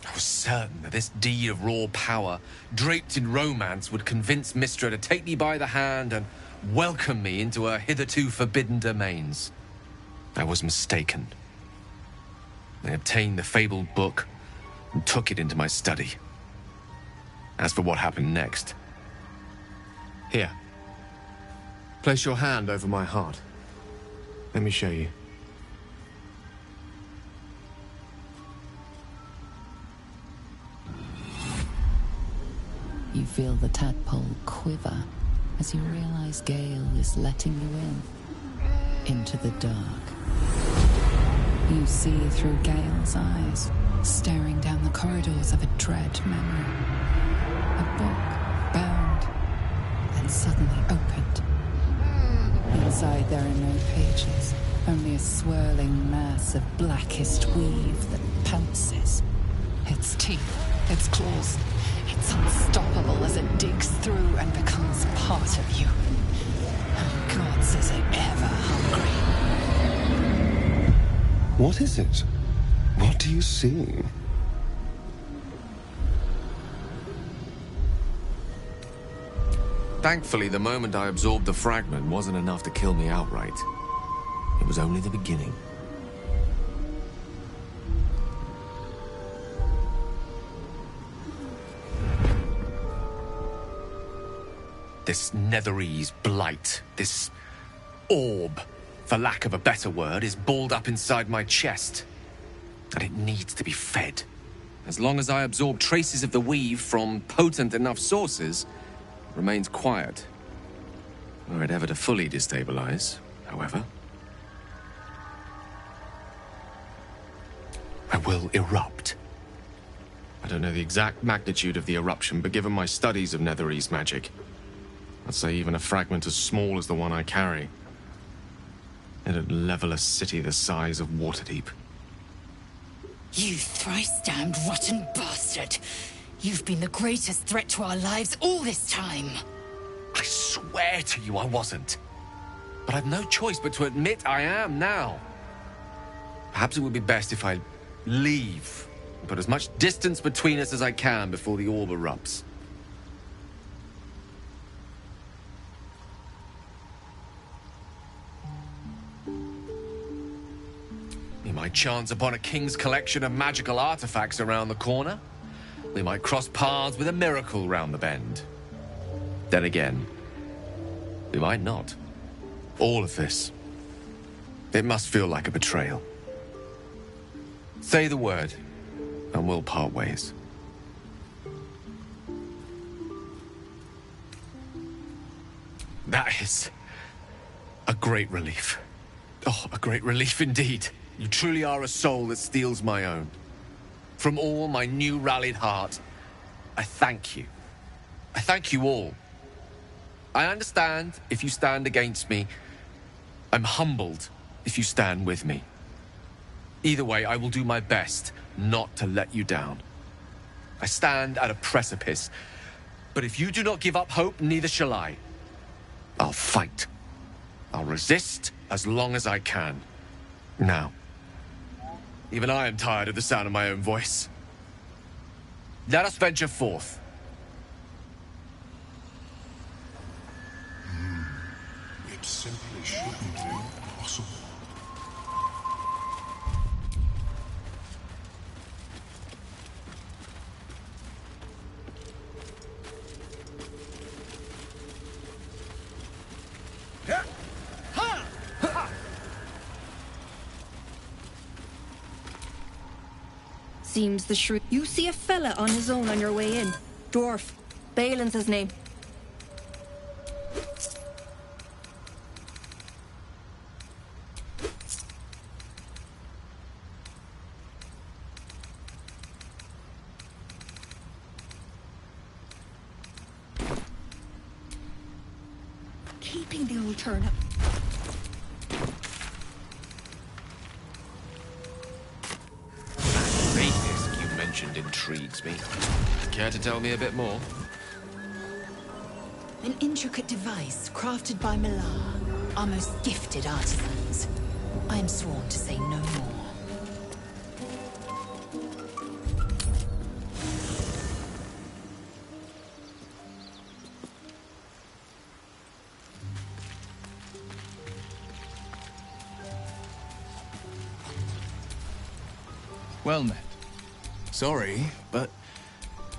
I was certain that this deed of raw power, draped in romance, would convince Mystra to take me by the hand and welcome me into her hitherto forbidden domains. I was mistaken. I obtained the fabled book and took it into my study. As for what happened next... Here. Place your hand over my heart. Let me show you. You feel the tadpole quiver as you realize Gale is letting you into the dark. You see through Gale's eyes, staring down the corridors of a dread memory. A book bound and suddenly opened. Inside there are no pages, only a swirling mass of blackest weave that pounces. Its teeth, its claws, it's unstoppable as it digs through and becomes part of you. Oh, gods, is it ever hungry? What is it? What do you see? Thankfully, the moment I absorbed the fragment wasn't enough to kill me outright. It was only the beginning. This Netherese blight, this orb, for lack of a better word, is balled up inside my chest. And it needs to be fed. As long as I absorb traces of the weave from potent enough sources, it remains quiet. Were it ever to fully destabilize, however, I will erupt. I don't know the exact magnitude of the eruption, but given my studies of Netherese magic, I'd say even a fragment as small as the one I carry, it'd level a city the size of Waterdeep. You thrice-damned rotten bastard! You've been the greatest threat to our lives all this time! I swear to you I wasn't. But I've no choice but to admit I am now. Perhaps it would be best if I leave and put as much distance between us as I can before the orb erupts. We might chance upon a king's collection of magical artifacts around the corner. We might cross paths with a miracle round the bend. Then again, we might not. All of this, it must feel like a betrayal. Say the word, and we'll part ways. That is a great relief. Oh, a great relief indeed. You truly are a soul that steals my own. From all my new rallied heart, I thank you. I thank you all. I understand if you stand against me. I'm humbled if you stand with me. Either way, I will do my best not to let you down. I stand at a precipice. But if you do not give up hope, neither shall I. I'll fight. I'll resist as long as I can. Now, even I am tired of the sound of my own voice. Let us venture forth. It simply shouldn't be possible. Seems the shrew. You see a fella on his own on your way in. Dwarf. Balin's his name. Keeping the old turnip. Intrigues me. Care to tell me a bit more? An intricate device crafted by Millar, our most gifted artisans. I am sworn to say no more. Well met. Sorry, but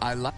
I like...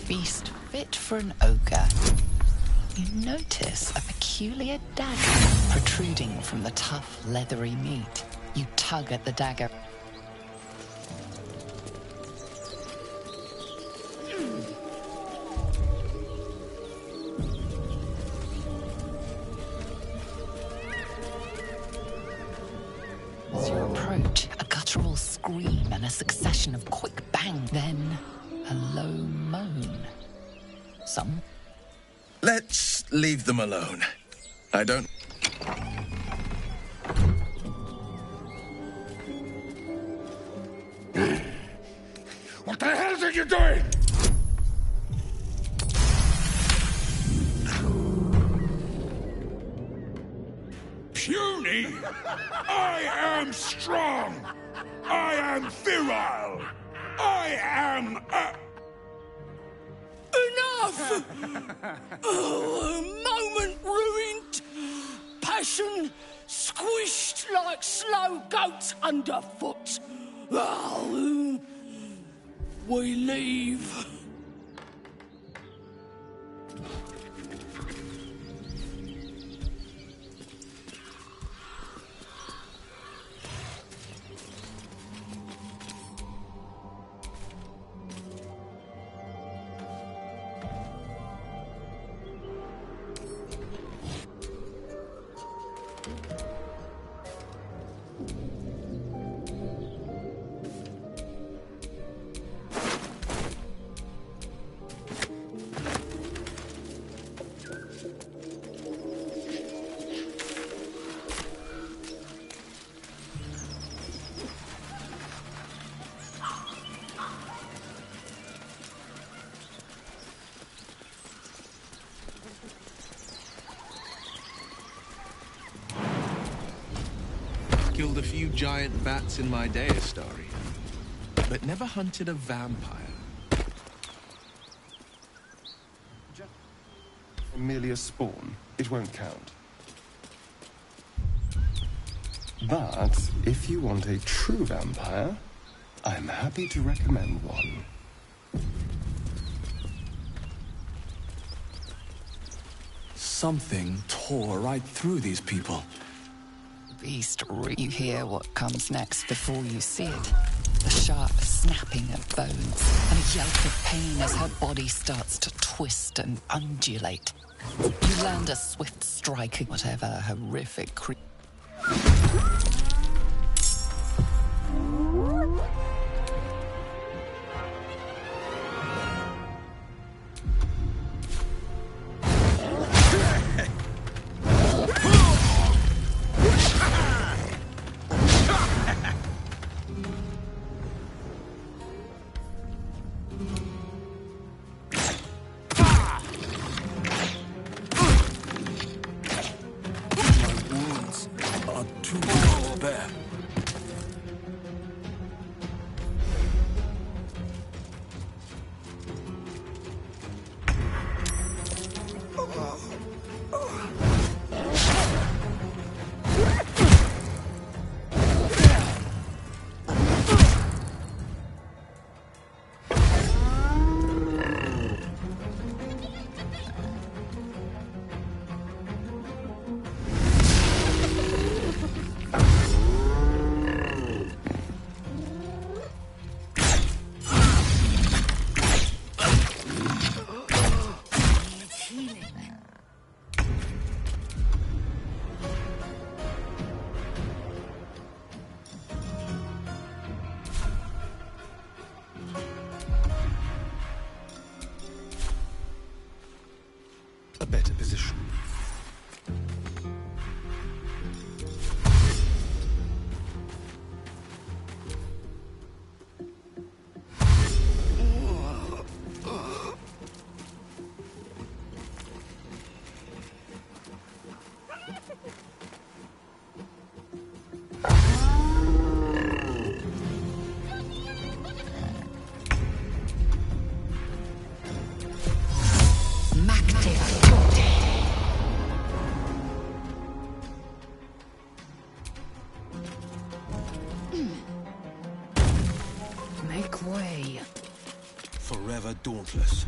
Feast fit for an ogre. You notice a peculiar dagger protruding from the tough, leathery meat. You tug at the dagger. As you approach, a guttural scream and a succession of quick bangs, then a low moan. Let's leave them alone. I don't... What the hell are you doing? Puny? I am strong. I am virile. I am Enough! Oh, a moment ruined. Passion squished like slow goats underfoot. Oh, we leave. Killed a few giant bats in my day story, but never hunted a vampire. Merely a spawn. It won't count. But if you want a true vampire, I'm happy to recommend one. Something tore right through these people. Beast, you hear what comes next before you see it. The sharp snapping of bones, and a yelp of pain as her body starts to twist and undulate. You land a swift strike at whatever horrific creature. A better position. Make way. Forever dauntless.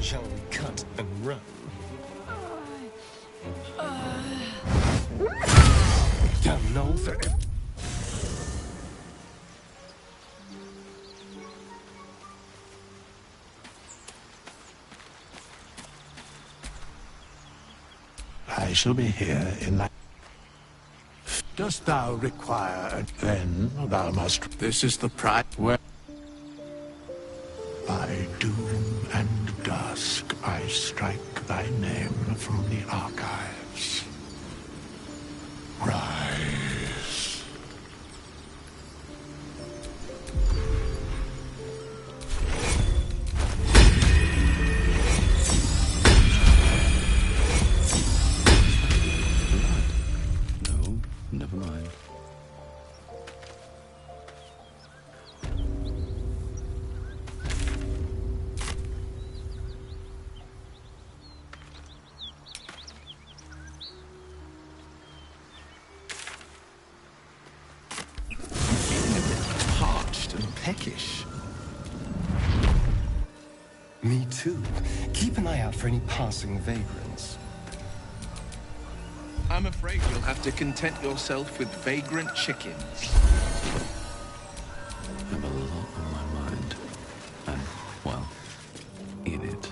Shall we cut and run? Damn Norfolk. I shall be here in that. Dost thou require then thou must. This is the price where. By doom and dusk I strike thy name from the archives. Rise. No, never mind. Peckish. Me too. Keep an eye out for any passing vagrants. I'm afraid you'll have to content yourself with vagrant chickens. I have a lot on my mind. And, well, in it.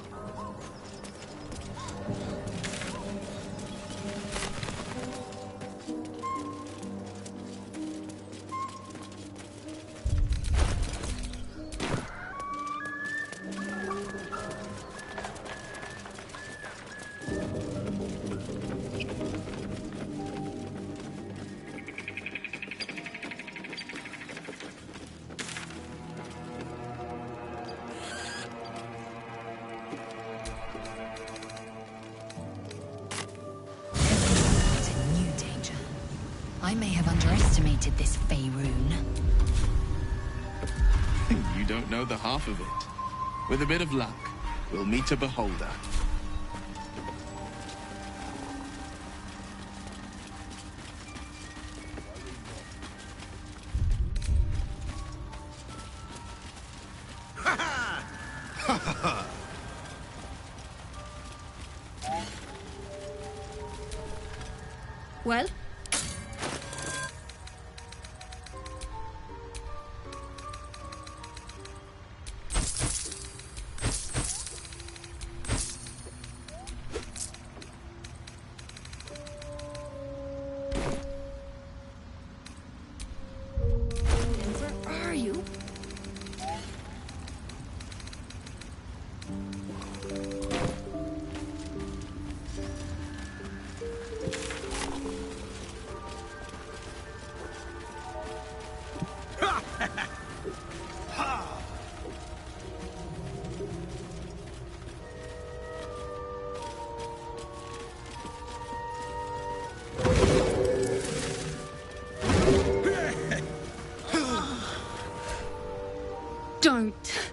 I may have underestimated this Faerun. You don't know the half of it. With a bit of luck, we'll meet a beholder. Well? Where are you? Don't.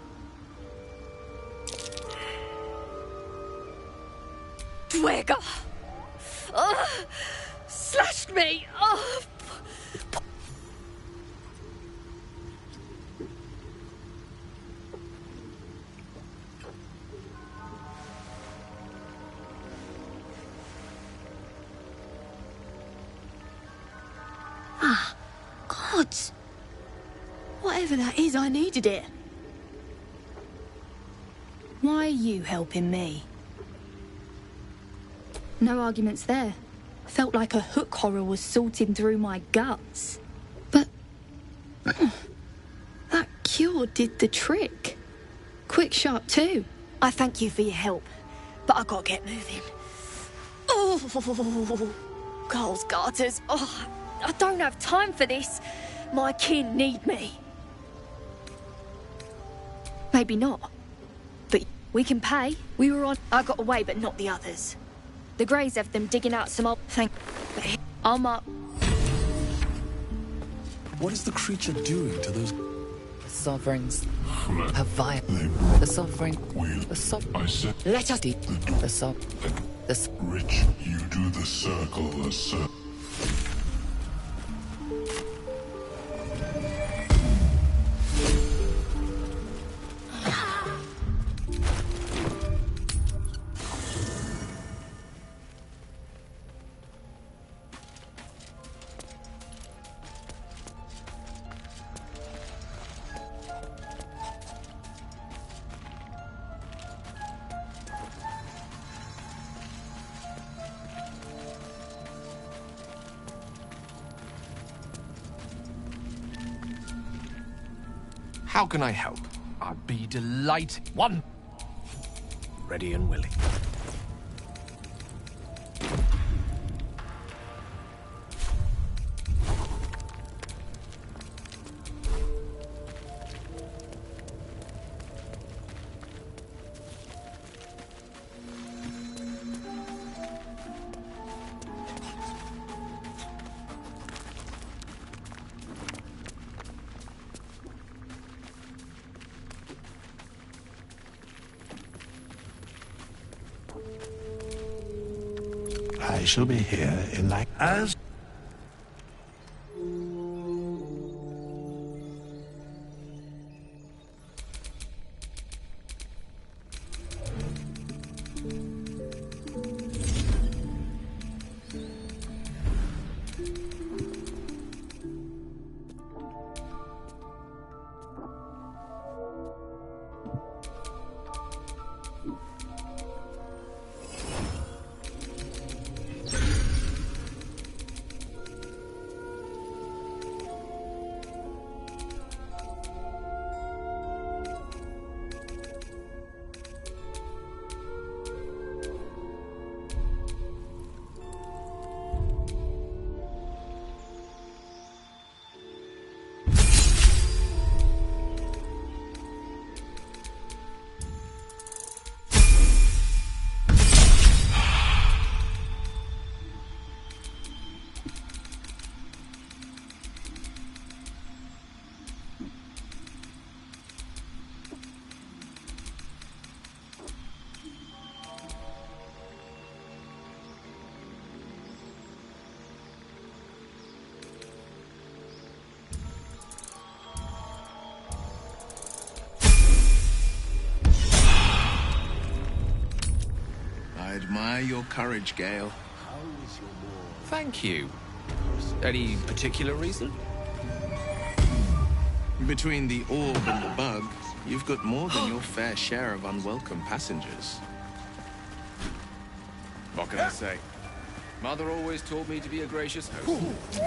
Dwagger! Slashed me! Ah, gods. Whatever that is, I needed it. Why are you helping me? No arguments there. Felt like a hook horror was sorting through my guts. But... that cure did the trick. Quick, sharp too. I thank you for your help, but I gotta get moving. Oh, Carl's garters. Oh, I don't have time for this. My kin need me. Maybe not. But we can pay. We were on... I got away, but not the others. The Greys have them digging out some old... I'll mark... What is the creature doing to those... The sovereigns have violated... The sovereign... The sovereign... Let us... The sovereign... The... Rich, you do the circle a circle. How can I help? I'd be delighted. One. Ready and willing. I shall be here in like as admire your courage, Gale. Thank you. Any particular reason? Between the orb and the bug, you've got more than your fair share of unwelcome passengers. What can I say? Mother always taught me to be a gracious host.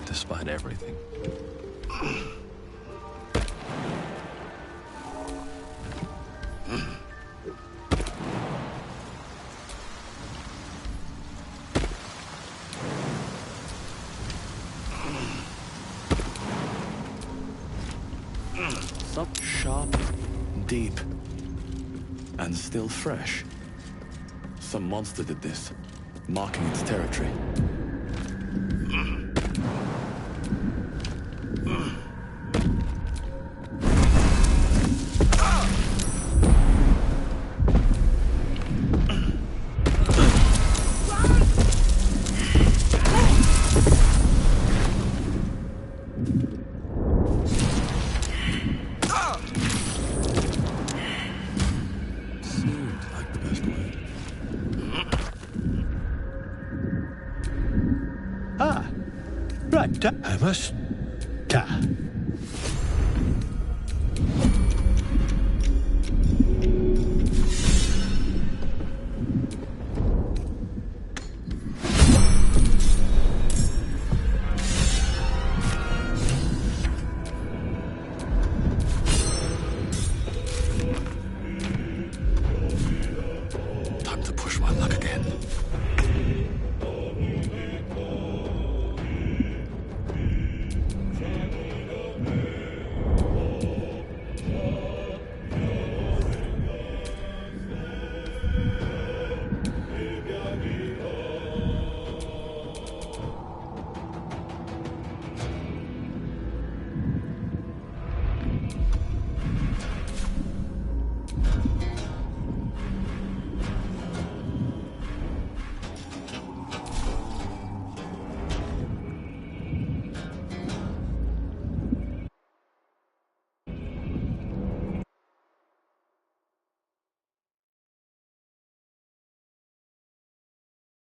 Despite everything. Some sharp, deep, and still fresh. Some monster did this, marking its territory. Right, Hermes. Ta.